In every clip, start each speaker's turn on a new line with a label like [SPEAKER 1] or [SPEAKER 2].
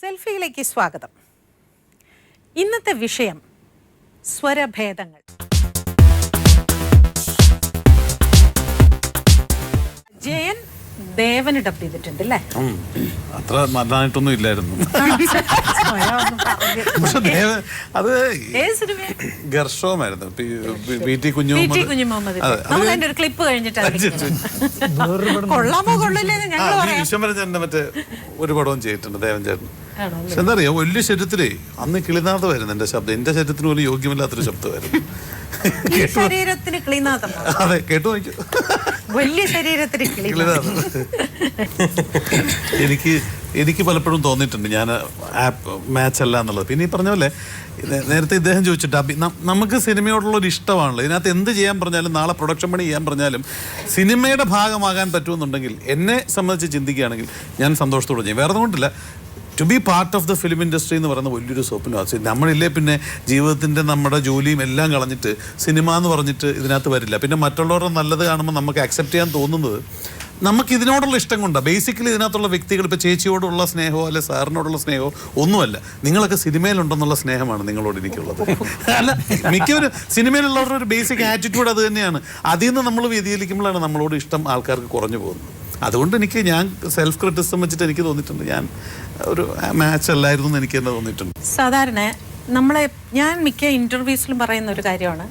[SPEAKER 1] സെൽഫിയിലേക്ക് സ്വാഗതം. ഇന്നത്തെ വിഷയം സ്വരഭേദങ്ങൾ. ജയൻ ദേവന് ഡബ് ചെയ്തിട്ടുണ്ട് അല്ലേ?
[SPEAKER 2] അത്ര നന്നായിട്ടൊന്നും ഇല്ലായിരുന്നു. പക്ഷെ അത് ഗർഷവുമായിരുന്നു.
[SPEAKER 1] ക്ലിപ്പ് കഴിഞ്ഞിട്ട്
[SPEAKER 2] വിശ്വംഭരചേട്ടന്റെ മറ്റേ ഒരു പടവും ചെയ്തിട്ടുണ്ട് ദേവൻ ചേട്ടൻ. പക്ഷെ എന്താ അറിയാം, വലിയ ശരീരത്തിലേ അന്ന് കിളിനാഥമായിരുന്നു എന്റെ ശബ്ദം. എന്റെ ശരീരത്തിന് പോലും യോഗ്യമില്ലാത്തൊരു ശബ്ദമായിരുന്നു. അതെ, കേട്ടു നോക്കൂ.
[SPEAKER 1] വലിയ ശരീരത്തിന്
[SPEAKER 2] എനിക്ക് പലപ്പോഴും തോന്നിയിട്ടുണ്ട് ഞാൻ മാച്ച് അല്ല എന്നുള്ളത്. പിന്നെ ഈ പറഞ്ഞ പോലെ നേരത്തെ ഇദ്ദേഹം ചോദിച്ചിട്ട് നമുക്ക് സിനിമയോടുള്ള ഒരു ഇഷ്ടമാണല്ലോ. ഇതിനകത്ത് എന്ത് ചെയ്യാൻ പറഞ്ഞാലും, നാളെ പ്രൊഡക്ഷൻ പണി ചെയ്യാൻ പറഞ്ഞാലും സിനിമയുടെ ഭാഗമാകാൻ പറ്റുമെന്നുണ്ടെങ്കിൽ എന്നെ സംബന്ധിച്ച് ചിന്തിക്കുകയാണെങ്കിൽ ഞാൻ സന്തോഷത്തോടെ ചെയ്യും. വേറെ കൊണ്ടില്ല, to be part of the film industry എന്ന് പറയുന്ന വലിയൊരു സ്വപ്നം. നമ്മളില്ലേ പിന്നെ ജീവിതത്തിൻ്റെ നമ്മുടെ ജോലിയും എല്ലാം കളഞ്ഞിട്ട് സിനിമ എന്ന് പറഞ്ഞിട്ട് ഇതിനകത്ത് വരില്ല. പിന്നെ മറ്റുള്ളവരുടെ നല്ലത് കാണുമ്പോൾ നമുക്ക് അക്സെപ്റ്റ് ചെയ്യാൻ തോന്നുന്നത് നമുക്ക് ഇതിനോടുള്ള ഇഷ്ടം കൊണ്ടാണ്. ബേസിക്കലി ഇതിനകത്തുള്ള വ്യക്തികൾ ഇപ്പോൾ ചേച്ചിയോടുള്ള സ്നേഹമോ അല്ലെ സാറിനോടുള്ള സ്നേഹമോ ഒന്നുമല്ല. നിങ്ങളൊക്കെ സിനിമയിലുണ്ടെന്നുള്ള സ്നേഹമാണ് നിങ്ങളോട് എനിക്കുള്ളത്. അല്ല, മിക്കവരും സിനിമയിലുള്ളവരുടെ ഒരു ബേസിക് ആറ്റിറ്റ്യൂഡ് അത് തന്നെയാണ്. അതിൽ നിന്ന് നമ്മൾ വ്യതിചലിക്കുമ്പോഴാണ് നമ്മളോട് ഇഷ്ടം ആൾക്കാർക്ക് കുറഞ്ഞു പോകുന്നത്. അതുകൊണ്ട് ഞാൻ സെൽഫ് ക്രിറ്റിസിസം വെച്ചിട്ട് എനിക്ക് തോന്നിയിട്ടുണ്ട് ഞാൻ ഒരു മാച്ച് അല്ലായിരുന്നു എന്ന് എനിക്ക് തന്നെ തോന്നിയിട്ടുണ്ട്.
[SPEAKER 1] സാധാരണ ഞാൻ മിക്ക ഇന്റർവ്യൂസിലും പറയുന്ന ഒരു കാര്യമാണ്,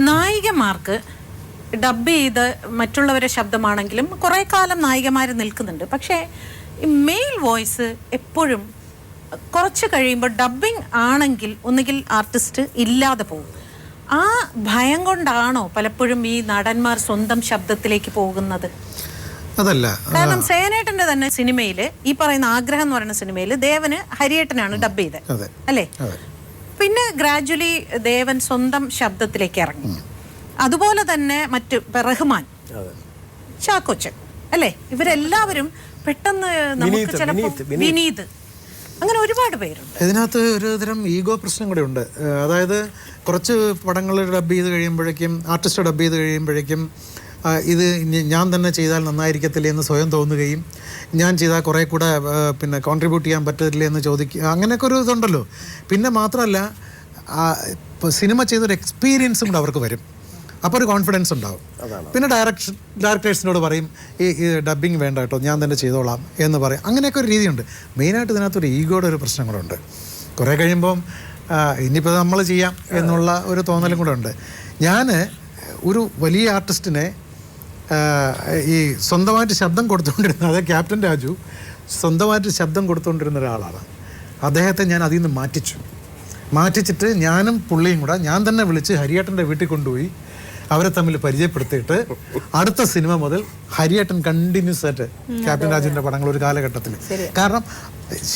[SPEAKER 1] നായികമാർക്ക് ഡബ് ചെയ്ത് മറ്റുള്ളവരുടെ ശബ്ദമാണെങ്കിലും കുറേ കാലം നായികമാർ നിൽക്കുന്നുണ്ട്. പക്ഷേ മെയിൽ വോയിസ് എപ്പോഴും കുറച്ച് കഴിയുമ്പോൾ ഡബ്ബിംഗ് ആണെങ്കിൽ ഒന്നുകിൽ ആർട്ടിസ്റ്റ് ഇല്ലാതെ പോകും. ആ ഭയം കൊണ്ടാണോ പലപ്പോഴും ഈ നടന്മാർ സ്വന്തം ശബ്ദത്തിലേക്ക് പോകുന്നത്?
[SPEAKER 3] അതല്ല,
[SPEAKER 1] കാരണം സേനേട്ടന്റെ തന്നെ സിനിമയില്, ഈ പറയുന്ന ആഗ്രഹം എന്ന് പറയുന്ന സിനിമയില് ദേവന് ഹരിയേട്ടനാണ് ഡബ് ചെയ്തത് അല്ലേ? പിന്നെ ഗ്രാജുവലി ദേവൻ സ്വന്തം ശബ്ദത്തിലേക്ക് ഇറങ്ങി. അതുപോലെ തന്നെ മറ്റു റഹ്മാൻ, ചാക്കോച്ചൻ അല്ലേ, ഇവരെല്ലാവരും പെട്ടെന്ന് നമുക്ക് ചിലപ്പോൾ വിനീത്, അങ്ങനെ ഒരുപാട് പേരുണ്ട്.
[SPEAKER 3] ഇതിനകത്ത് ഒരു തരം ഈഗോ പ്രശ്നം കൂടെ ഉണ്ട്. അതായത് കുറച്ച് പടങ്ങൾ ഡബ് ചെയ്ത് കഴിയുമ്പോഴേക്കും, ആർട്ടിസ്റ്റ് ഡബ് ചെയ്ത് കഴിയുമ്പോഴേക്കും ഇത് ഞാൻ തന്നെ ചെയ്താൽ നന്നായിരിക്കത്തില്ലേ എന്ന് സ്വയം തോന്നുകയും, ഞാൻ ചെയ്താൽ കുറേ കൂടെ പിന്നെ കോൺട്രിബ്യൂട്ട് ചെയ്യാൻ പറ്റില്ലേ എന്ന് ചോദിക്കുക, അങ്ങനെയൊക്കെ ഒരു ഇതുണ്ടല്ലോ. പിന്നെ മാത്രമല്ല, സിനിമ ചെയ്തൊരു എക്സ്പീരിയൻസും കൂടെ അവർക്ക് വരും. അപ്പോൾ ഒരു കോൺഫിഡൻസ് ഉണ്ടാവും. പിന്നെ ഡയറക്ടേഴ്സിനോട് പറയും ഈ ഡബ്ബിങ് വേണ്ട കേട്ടോ, ഞാൻ തന്നെ ചെയ്തോളാം എന്ന് പറയും. അങ്ങനെയൊക്കെ ഒരു രീതിയുണ്ട്. മെയിനായിട്ട് ഇതിനകത്തൊരു ഈഗോയുടെ ഒരു പ്രശ്നം കൂടെ ഉണ്ട്. കുറേ കഴിയുമ്പം ഇനിയിപ്പോൾ നമ്മൾ ചെയ്യാം എന്നുള്ള ഒരു തോന്നലും കൂടെ ഉണ്ട്. ഞാൻ ഒരു വലിയ ആർട്ടിസ്റ്റിനെ ഈ സ്വന്തമായിട്ട് ശബ്ദം കൊടുത്തുകൊണ്ടിരുന്ന, അതായത് ക്യാപ്റ്റൻ രാജു സ്വന്തമായിട്ട് ശബ്ദം കൊടുത്തുകൊണ്ടിരുന്ന ഒരാളാണ്. അദ്ദേഹത്തെ ഞാൻ അതിൽ നിന്ന് മാറ്റിച്ചിട്ട് ഞാനും പുള്ളിയും കൂടെ ഞാൻ തന്നെ വിളിച്ച് ഹരിയേട്ടൻ്റെ വീട്ടിൽ കൊണ്ടുപോയി അവരെ തമ്മിൽ പരിചയപ്പെടുത്തിയിട്ട് അടുത്ത സിനിമ മുതൽ ഹരിയേട്ടൻ കണ്ടിന്യൂസ് ആയിട്ട് ക്യാപ്റ്റൻ രാജുവിൻ്റെ പടങ്ങൾ ഒരു കാലഘട്ടത്തിൽ. കാരണം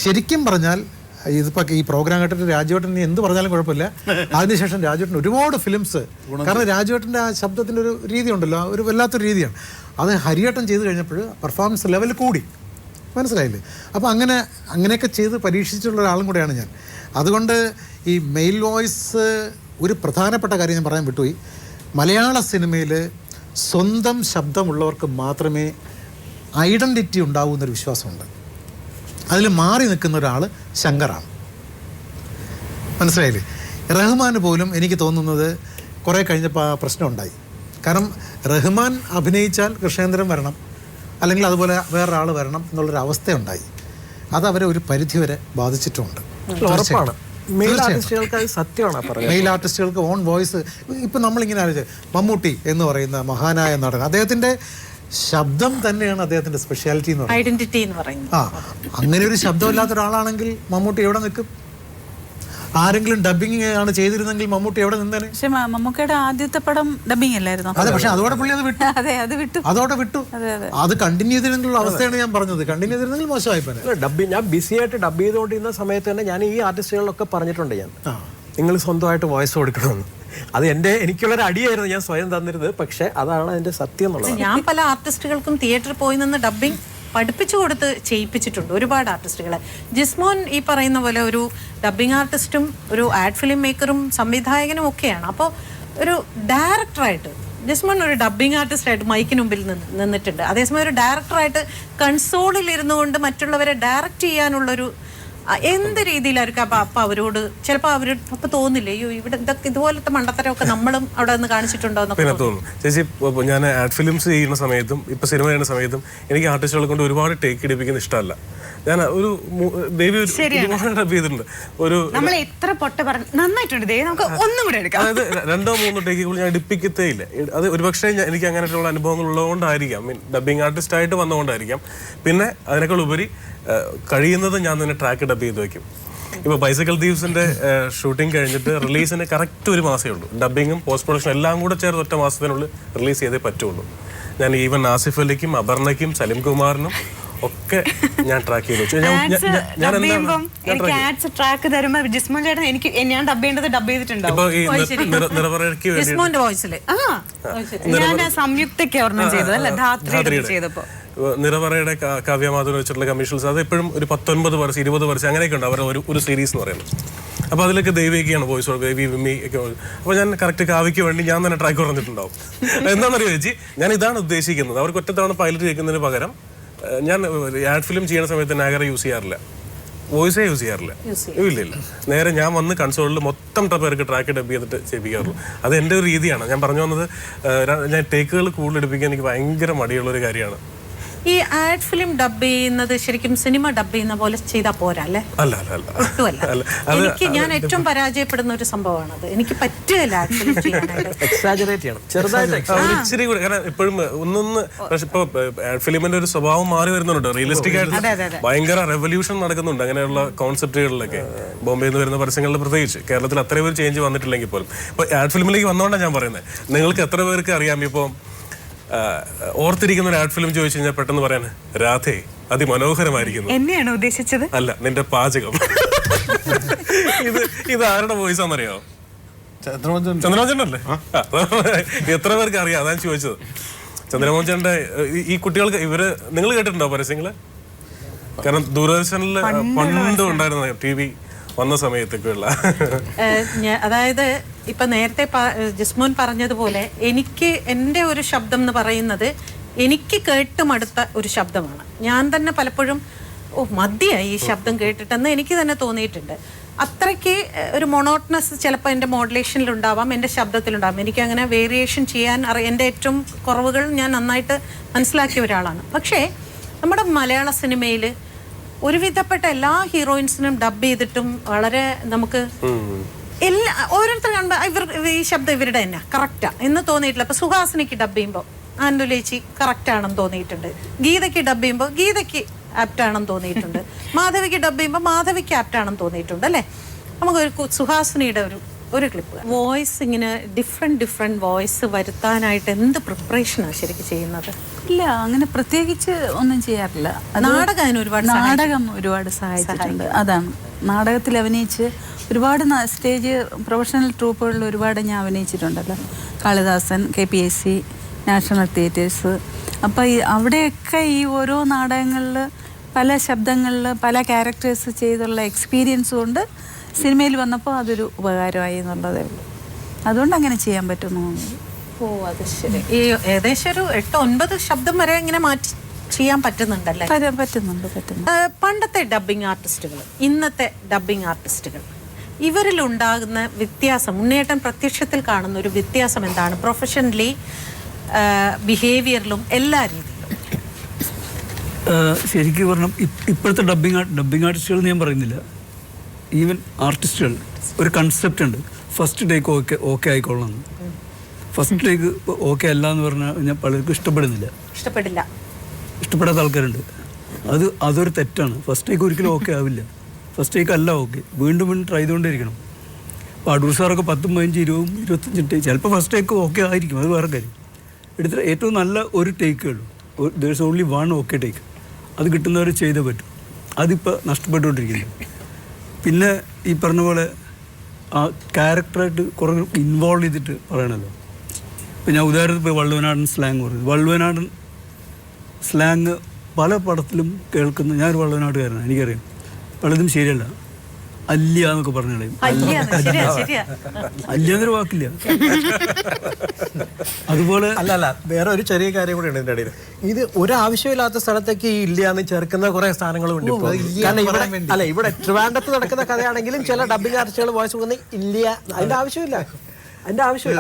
[SPEAKER 3] ശരിക്കും പറഞ്ഞാൽ ഇതിപ്പോൾ ഈ പ്രോഗ്രാം കേട്ടിട്ട് രാജുവേട്ടൻ എന്ത് പറഞ്ഞാലും കുഴപ്പമില്ല. അതിനുശേഷം രാജുവേട്ടൻ ഒരുപാട് ഫിലിംസ്, കാരണം രാജുവേട്ടൻ്റെ ആ ശബ്ദത്തിൻ്റെ ഒരു രീതി ഉണ്ടല്ലോ, ഒരു വല്ലാത്തൊരു രീതിയാണ്. അത് ഹരിയേട്ടൻ ചെയ്ത് കഴിഞ്ഞപ്പോൾ പെർഫോമൻസ് ലെവൽ കൂടി, മനസ്സിലായില്ലേ? അപ്പോൾ അങ്ങനെയൊക്കെ ചെയ്ത് പരീക്ഷിച്ചിട്ടുള്ള ഒരാളും കൂടെയാണ് ഞാൻ. അതുകൊണ്ട് ഈ മെയിൽ വോയിസ് ഒരു പ്രധാനപ്പെട്ട കാര്യം ഞാൻ പറയാൻ വിട്ടുപോയി. മലയാള സിനിമയിൽ സ്വന്തം ശബ്ദമുള്ളവർക്ക് മാത്രമേ ഐഡൻറ്റിറ്റി ഉണ്ടാവൂ എന്നൊരു വിശ്വാസമുണ്ട്. അതിൽ മാറി നിൽക്കുന്ന ഒരാൾ ശങ്കറാണ്, മനസ്സിലായില്ലേ? റഹ്മാന് പോലും എനിക്ക് തോന്നുന്നത് കുറേ കഴിഞ്ഞപ്പോൾ ആ പ്രശ്നമുണ്ടായി. കാരണം റഹ്മാൻ അഭിനയിച്ചാൽ കൃഷ്ണേന്ദ്രൻ വരണം, അല്ലെങ്കിൽ അതുപോലെ വേറൊരാൾ വരണം എന്നുള്ളൊരു അവസ്ഥയുണ്ടായി. അത് അവരെ ഒരു പരിധിവരെ ബാധിച്ചിട്ടുമുണ്ട്.
[SPEAKER 4] ഉറപ്പാണ്. മെയിൽ
[SPEAKER 3] ആർട്ടിസ്റ്റുകൾക്ക് ഓൺ വോയിസ്. ഇപ്പം നമ്മളിങ്ങനെ ആലോചിച്ച് മമ്മൂട്ടി എന്ന് പറയുന്ന മഹാനായ നടൻ, അദ്ദേഹത്തിൻ്റെ ശബ്ദം തന്നെയാണ് അദ്ദേഹത്തിൻ്റെ സ്പെഷ്യാലിറ്റി എന്ന് പറയുന്നത്,
[SPEAKER 1] ഐഡന്റിറ്റി എന്ന് പറയുന്നത്.
[SPEAKER 3] അങ്ങനെ ഒരു ശബ്ദമില്ലാത്ത ഒരാളാണെങ്കിൽ മമ്മൂട്ടി എവിടെ നിൽക്കും? ആരെങ്കിലും ഡബിങ് ആണ് ചെയ്തിരുന്നെങ്കിൽ മമ്മൂട്ടി എവിടെ നിന്നേനെ?
[SPEAKER 5] പക്ഷെ മമ്മൂക്കയുടെ ആദ്യത്തെ പടം ഡബിങ് അല്ലായിരുന്നു.
[SPEAKER 3] അതെ, പക്ഷെ അതോടെ പുള്ളി അതോടെ വിട്ടു. അത് കണ്ടിന്യൂ ചെയ്തിരുന്നുള്ള അവസ്ഥയാണ് ഞാൻ പറഞ്ഞത്. കണ്ടിന്യൂ ചെയ്തിരുന്നെങ്കിൽ മോശമായി.
[SPEAKER 4] ഡബിങ് ഞാൻ ബിസി ആയിട്ട് ഡബ് ചെയ്തുകൊണ്ടിരുന്ന സമയത്ത് തന്നെ ഞാൻ ഈ ആർട്ടിസ്റ്റുകളിലൊക്കെ പറഞ്ഞിട്ടുണ്ട്, നിങ്ങൾ സ്വന്തമായിട്ട് വോയിസ് കൊടുക്കണമെന്ന്. അത് എനിക്കുള്ളൊരു അടിയായിരുന്നു ഞാൻ സ്വയം തന്നിരുന്നത്. പക്ഷെ അതാണ് അതിന്റെ സത്യം എന്നുള്ളത്.
[SPEAKER 1] ഞാൻ പല ആർട്ടിസ്റ്റുകൾക്കും തിയേറ്ററിൽ പോയി നിന്ന് ഡബിങ് പഠിപ്പിച്ചു കൊടുത്ത് ചെയ്യിപ്പിച്ചിട്ടുണ്ട് ഒരുപാട് ജിസ്മോൻ ഈ പറയുന്ന പോലെ ഒരു ഡബിങ് ആർട്ടിസ്റ്റും ഒരു ആഡ് ഫിലിം മേക്കറും സംവിധായകനും ഒക്കെയാണ്. അപ്പോൾ ഒരു ഡയറക്ടറായിട്ട് ജിസ്മോൻ ഒരു ഡബിങ് ആർട്ടിസ്റ്റായിട്ട് മൈക്കിന് മുമ്പിൽ നിന്നിട്ടുണ്ട്. അതേസമയം ഒരു ഡയറക്ടറായിട്ട് കൺസോളിൽ ഇരുന്നു കൊണ്ട് മറ്റുള്ളവരെ ഡയറക്റ്റ് ചെയ്യാനുള്ളൊരു എന്ത് രീതിയിലായിരിക്കും അപ്പൊ അവരോട് ചിലപ്പോ അവരോട് അപ്പൊ തോന്നില്ലേ അയ്യോ ഇവിടെ ഇതൊക്കെ ഇതുപോലത്തെ മണ്ടത്തരമൊക്കെ നമ്മളും അവിടെ നിന്ന് കാണിച്ചിട്ടുണ്ടോ
[SPEAKER 6] പിന്നെ തോന്നും. ചേച്ചി ഞാൻ ആഡ് ഫിലിംസ് ചെയ്യുന്ന സമയത്തും ഇപ്പൊ സിനിമ ചെയ്യുന്ന സമയത്തും എനിക്ക് ആർട്ടിസ്റ്റുകളെ കൊണ്ട് ഒരുപാട് ടേക്ക് എടുപ്പിക്കുന്ന ഇഷ്ടമല്ല. ഞാൻ ഒരു ദേവി ഒരുപാട് ഡബ് ചെയ്തിട്ടുണ്ട്. ഒരു
[SPEAKER 5] നമ്മൾ എത്ര പൊട്ട പറഞ്ഞു നന്നായിട്ടുണ്ട് ദേവി, നമുക്ക് ഒന്നും കൂടെ എടുക്കാം.
[SPEAKER 6] അതായത് 2-3 ടേക്കുകൾ ഞാൻ എടുപ്പിക്കത്തേ ഇല്ല. അത് ഒരുപക്ഷെ എനിക്ക് അങ്ങനെയുള്ള അനുഭവങ്ങൾ ഉള്ളതുകൊണ്ടായിരിക്കാം, മീൻ ഡബിങ് ആർട്ടിസ്റ്റ് ആയിട്ട് വന്നുകൊണ്ടായിരിക്കാം. പിന്നെ അതിനേക്കാൾ ഉപരി കഴിയുന്നത് ഞാൻ തന്നെ ട്രാക്ക് ഡബ് ചെയ്ത് വെക്കും. ഇപ്പൊ ബൈസൈക്കിൾ തീവ്സിന്റെ ഷൂട്ടിംഗ് കഴിഞ്ഞിട്ട് റിലീസിന് കറക്റ്റ് 1 മാസമേ ഉള്ളൂ. ഡബിങ്ങും പോസ്റ്റ് പ്രൊഡക്ഷൻ എല്ലാം കൂടെ ചേർത്ത് 1 മാസത്തിനുള്ളിൽ റിലീസ് ചെയ്തേ പറ്റുള്ളൂ. ഞാൻ ഈവൻ ആസിഫ് അലിക്കും അപർണയ്ക്കും സലിം കുമാറിനും ഒക്കെ ഞാൻ ട്രാക്ക് ചെയ്തു.
[SPEAKER 5] ട്രാക്ക് തരുമ്പോ ജിസ്മോൻ ചേട്ടൻ എനിക്ക് ഞാൻ ഡബ് ചെയ്യേണ്ടത് ഡബ് ചെയ്തിട്ടുണ്ടാവും.
[SPEAKER 6] ഇപ്പൊ ഈ നിറവറയ്ക്ക്
[SPEAKER 5] ഞാൻ സംയുക്തയ്ക്ക് ഓർമ്മ ചെയ്തത് അല്ല ധാത്രി ചെയ്തപ്പോ
[SPEAKER 6] നിറവറയുടെ കാവ്യമാധവൻ വെച്ചിട്ടുള്ള കമ്മീഷൻസ് അത് എപ്പോഴും ഒരു 19 വർഷം 20 വർഷം അങ്ങനെയൊക്കെ ഉണ്ട് അവരുടെ ഒരു സീരീസ് എന്ന് പറയുന്നത്. അപ്പോൾ അതിലൊക്കെ ദേവിയൊക്കെയാണ് വോയിസ് ദേവി വിമ്മി ഒക്കെ. അപ്പോൾ ഞാൻ കറക്റ്റ് കാവ്യയ്ക്ക് വേണ്ടി ഞാൻ തന്നെ ട്രാക്ക് പറഞ്ഞിട്ടുണ്ടാവും. എന്താണെന്നറിയോ ചേച്ചി, ഞാൻ ഇതാണ് ഉദ്ദേശിക്കുന്നത്. അവർക്ക് ഒറ്റത്തവണ പൈലറ്റ് കേൾക്കുന്നതിന് പകരം ഞാൻ ആഡ് ഫിലിം ചെയ്യുന്ന സമയത്ത് നാഗറ യൂസ് ചെയ്യാറില്ല, വോയിസേ യൂസ് ചെയ്യാറില്ല. ഇല്ല നേരെ ഞാൻ വന്ന് കൺസോളിൽ മൊത്തം പേർക്ക് ട്രാക്ക് ഡബ് ചെയ്തിട്ട് ചെയ്യിപ്പിക്കാറുള്ളൂ. അത് എൻ്റെ ഒരു രീതിയാണ്. ഞാൻ പറഞ്ഞു വന്നത് ഞാൻ ടേക്കുകൾ കൂടുതൽ എടുപ്പിക്കാൻ എനിക്ക് ഭയങ്കര മടിയുള്ളൊരു കാര്യമാണ്.
[SPEAKER 1] ഈ ആഡ് ഫിലിം ഡബ് ചെയ്യുന്നത് ശരിക്കും സിനിമ ഡബ് ചെയ്യുന്ന പോലെ ചെയ്താൽ പോരാ അല്ലേ? ഒട്ടുമല്ല. എനിക്ക് ഞാൻ ഏറ്റവും പരാജയപ്പെടുന്ന ഒരു സംഭവമാണത്. എനിക്ക് പറ്റുകയില്ല ആഡ് ഫിലിം ചെയ്യാനായിട്ട്.
[SPEAKER 4] എക്സാജറേറ്റ് ചെയ്യണം ചെറുതായിട്ട്.
[SPEAKER 6] ഇച്ചിരി കൂടെ കാരണം ഇപ്പോഴും ഒന്നൊന്ന് ഇപ്പൊ ആഡ് ഫിലിമിന്റെ ഒരു സ്വഭാവം മാറി വരുന്നുണ്ട്. റിയലിസ്റ്റിക് ആയിട്ട് ഭയങ്കര റെവല്യൂഷൻ നടക്കുന്നുണ്ട് അങ്ങനെയുള്ള കോൺസെപ്റ്റുകളിലൊക്കെ. ബോംബെയിൽ നിന്ന് വരുന്ന പരസ്യങ്ങളിൽ പ്രത്യേകിച്ച് കേരളത്തിൽ അത്ര പേര് ചേഞ്ച് വന്നിട്ടില്ലെങ്കിൽ പോലും ഇപ്പൊ ആഡ് ഫിലിമിലേക്ക് വന്നോണ്ടാണ് ഞാൻ പറയുന്നത്. നിങ്ങൾക്ക് എത്ര പേർക്ക് അറിയാം ഇപ്പൊ ഓർത്തിരിക്കുന്ന ഒരു ആഡ് ഫിലിം ചോദിച്ചു കഴിഞ്ഞാൽ പെട്ടെന്ന് പറയാൻ രാധേ അതിമനോഹരമായിരിക്കുന്നു
[SPEAKER 5] എന്നെയാണ് ഉദ്ദേശിച്ചത്,
[SPEAKER 6] അല്ല നിന്റെ പാചകം. ഇത് ആരുടെ വോയിസ് ആണെന്നറിയാമോ? ചന്ദ്രമോഹൻചേട്ടനല്ലേ? എത്ര പേർക്ക് അറിയാം, അതാണ് ചോദിച്ചത്. ചന്ദ്രമോഹൻചേട്ടന്റെ ഈ കുട്ടികൾക്ക് നിങ്ങൾ കേട്ടിട്ടുണ്ടോ പരസ്യങ്ങള്? കാരണം ദൂരദർശനിൽ പണ്ട് ഉണ്ടായിരുന്ന TV വന്ന സമയത്തൊക്കെയുള്ള
[SPEAKER 1] അതായത് ഇപ്പൊ നേരത്തെ ജിസ്മോൻ പറഞ്ഞതുപോലെ എനിക്ക് എൻ്റെ ഒരു ശബ്ദം എന്ന് പറയുന്നത് എനിക്ക് കേട്ടുമടുത്ത ഒരു ശബ്ദമാണ്. ഞാൻ തന്നെ പലപ്പോഴും മതിയായി ഈ ശബ്ദം കേട്ടിട്ടെന്ന് എനിക്ക് തന്നെ തോന്നിയിട്ടുണ്ട്. അത്രയ്ക്ക് ഒരു മൊണോട്ടണസ് ചിലപ്പോൾ എൻ്റെ മോഡുലേഷനിലുണ്ടാവാം, എൻ്റെ ശബ്ദത്തിലുണ്ടാവാം. എനിക്ക് അങ്ങനെ വേരിയേഷൻ ചെയ്യാൻ എൻ്റെ ഏറ്റവും കുറവുകൾ ഞാൻ നന്നായിട്ട് മനസ്സിലാക്കിയ ഒരാളാണ്. പക്ഷേ നമ്മുടെ മലയാള സിനിമയിൽ ഒരുവിധപ്പെട്ട എല്ലാ ഹീറോയിൻസിനും ഡബ് ചെയ്തിട്ടും വളരെ നമുക്ക് ഓരോരുത്തർ കാണുമ്പോൾ ഈ ശബ്ദം ഇവരുടെ തന്നെ കറക്റ്റാ എന്ന് തോന്നിയിട്ടില്ല. ഇപ്പൊ സുഹാസിനിക്ക് ഡബ് ചെയ്യുമ്പോൾ ആൻഡുലേച്ചി കറക്റ്റ് ആണെന്ന് തോന്നിയിട്ടുണ്ട്. ഗീതയ്ക്ക് ഡബ് ചെയ്യുമ്പോൾ ഗീതയ്ക്ക് ആപ്റ്റ് ആണെന്ന് തോന്നിയിട്ടുണ്ട്. മാധവിക്ക് ഡബ് ചെയ്യുമ്പോൾ മാധവിക്ക് ആപ്റ്റ് ആണെന്ന് തോന്നിയിട്ടുണ്ട് അല്ലേ? നമുക്കൊരു സുഹാസിനിയുടെ ഒരു ക്ലിപ്പ് വോയിസ് ഇങ്ങനെ ഡിഫറെന്റ് വോയിസ് വരുത്താനായിട്ട് എന്ത് പ്രിപ്പറേഷനാണ് ശരിക്കും ചെയ്യുന്നത്?
[SPEAKER 5] ഇല്ല, അങ്ങനെ പ്രത്യേകിച്ച് ഒന്നും ചെയ്യാറില്ല. നാടകം ഒരുപാട് സഹായിച്ചിട്ടുണ്ട്. അതാണ് നാടകത്തിൽ അഭിനയിച്ച് ഒരുപാട് സ്റ്റേജ് പ്രൊഫഷണൽ ട്രൂപ്പുകളിൽ ഒരുപാട് ഞാൻ അഭിനയിച്ചിട്ടുണ്ടല്ലോ. Kalidasan, KPSC, national theatres. അപ്പോൾ അവിടെയൊക്കെ ഈ ഓരോ നാടകങ്ങളിൽ പല ശബ്ദങ്ങളിൽ പല ക്യാരക്ടേഴ്സ് ചെയ്തുള്ള എക്സ്പീരിയൻസ് കൊണ്ട് സിനിമയിൽ വന്നപ്പോൾ അതൊരു ഉപകാരമായി എന്നുള്ളതേ ഉള്ളൂ. അതുകൊണ്ട് അങ്ങനെ ചെയ്യാൻ പറ്റുന്നു.
[SPEAKER 1] അത് ശരി. ഈ ഏകദേശം ഒരു 8-9 ശബ്ദം വരെ ഇങ്ങനെ മാറ്റി ചെയ്യാൻ പറ്റുന്നുണ്ടല്ലേ?
[SPEAKER 5] പറ്റുന്നുണ്ട്.
[SPEAKER 1] പണ്ടത്തെ ഡബ്ബിംഗ് ആർട്ടിസ്റ്റുകൾ ഇന്നത്തെ ഡബ്ബിംഗ് ആർട്ടിസ്റ്റുകൾ ഇവരിലുണ്ടാകുന്ന വ്യത്യാസം, ഉണ്ണേട്ടൻ പ്രത്യക്ഷത്തിൽ കാണുന്ന ഒരു വ്യത്യാസം എന്താണ്? പ്രൊഫഷണലി, ബിഹേവിയറിലും എല്ലാ രീതിയിലും.
[SPEAKER 7] ശരിക്കും പറഞ്ഞാൽ ഇപ്പോഴത്തെ ഡബ്ബിംഗ് ആർട്ടിസ്റ്റുകൾ ഞാൻ പറയുന്നില്ല, ഈവൻ ആർട്ടിസ്റ്റുകൾ ഒരു കൺസെപ്റ്റ് ഉണ്ട്. ഫസ്റ്റ് ടേക്ക് ഓക്കെ ആയിക്കൊള്ളണം. ഫസ്റ്റ് ടേക്ക് ഓക്കെ അല്ല എന്ന് പറഞ്ഞാൽ ഞാൻ പലർക്കും ഇഷ്ടപ്പെടാത്ത ആൾക്കാരുണ്ട്. അതൊരു തെറ്റാണ്. ഫസ്റ്റ് ടേക്ക് ഒരിക്കലും ഓക്കെ ആവില്ല. ഫസ്റ്റ് ടേക്ക് അല്ല ഓക്കെ, വീണ്ടും ട്രൈ ചെയ്തുകൊണ്ടിരിക്കണം. അപ്പോൾ അടൂർ സാറൊക്കെ 10, 15, 20, 25 ടേക്ക്, ചിലപ്പോൾ ഫസ്റ്റ് ടേക്ക് ഓക്കെ ആയിരിക്കും, അത് വേറെ കാര്യം. എടുത്തിട്ട് ഏറ്റവും നല്ല ഒരു ടേക്കേ ഉള്ളൂ. There's only one okay take. അത് കിട്ടുന്നവർ ചെയ്തേ പറ്റും. അതിപ്പോൾ നഷ്ടപ്പെട്ടുകൊണ്ടിരിക്കുന്നു. പിന്നെ ഈ പറഞ്ഞ പോലെ ആ ക്യാരക്ടറായിട്ട് കുറേ ഇൻവോൾവ് ചെയ്തിട്ട് പറയണമല്ലോ. ഇപ്പം ഞാൻ ഉദാഹരണത്തിന് ഇപ്പോൾ വള്ളുവനാടൻ സ്ലാങ് പറയുന്നത്, വള്ളുവനാടൻ സ്ലാങ് പല പടത്തിലും കേൾക്കുന്ന, ഞാനൊരു വള്ളുവനാട്ടുകാരനാണ്, എനിക്കറിയാം. പലതും ശരിയല്ല. അല്യ എന്നൊക്കെ പറഞ്ഞു കളയും. അല്യ എന്നൊരു വാക്കില്ല. അതുപോലെ
[SPEAKER 4] അല്ല വേറെ ഒരു ചെറിയ കാര്യം കൂടി ഉണ്ട് ഇതിന്റെ ഇടയിൽ. ഇത് ഒരാവശ്യമില്ലാത്ത സ്ഥലത്തേക്ക് ഈ ഇല്ല എന്ന് ചേർക്കുന്ന കുറെ സ്ഥാനങ്ങളുണ്ട് ഇപ്പോൾ. കാരണം ഇവിടെ ട്രിവാൻഡ്രത്ത് നടക്കുന്ന കഥയാണെങ്കിലും ചില ഡബിംഗ് ആർട്ടിസ്റ്റുകൾ വോയിസ് കൊടുക്കുന്ന ഇല്ല, അതിന്റെ ആവശ്യമില്ല.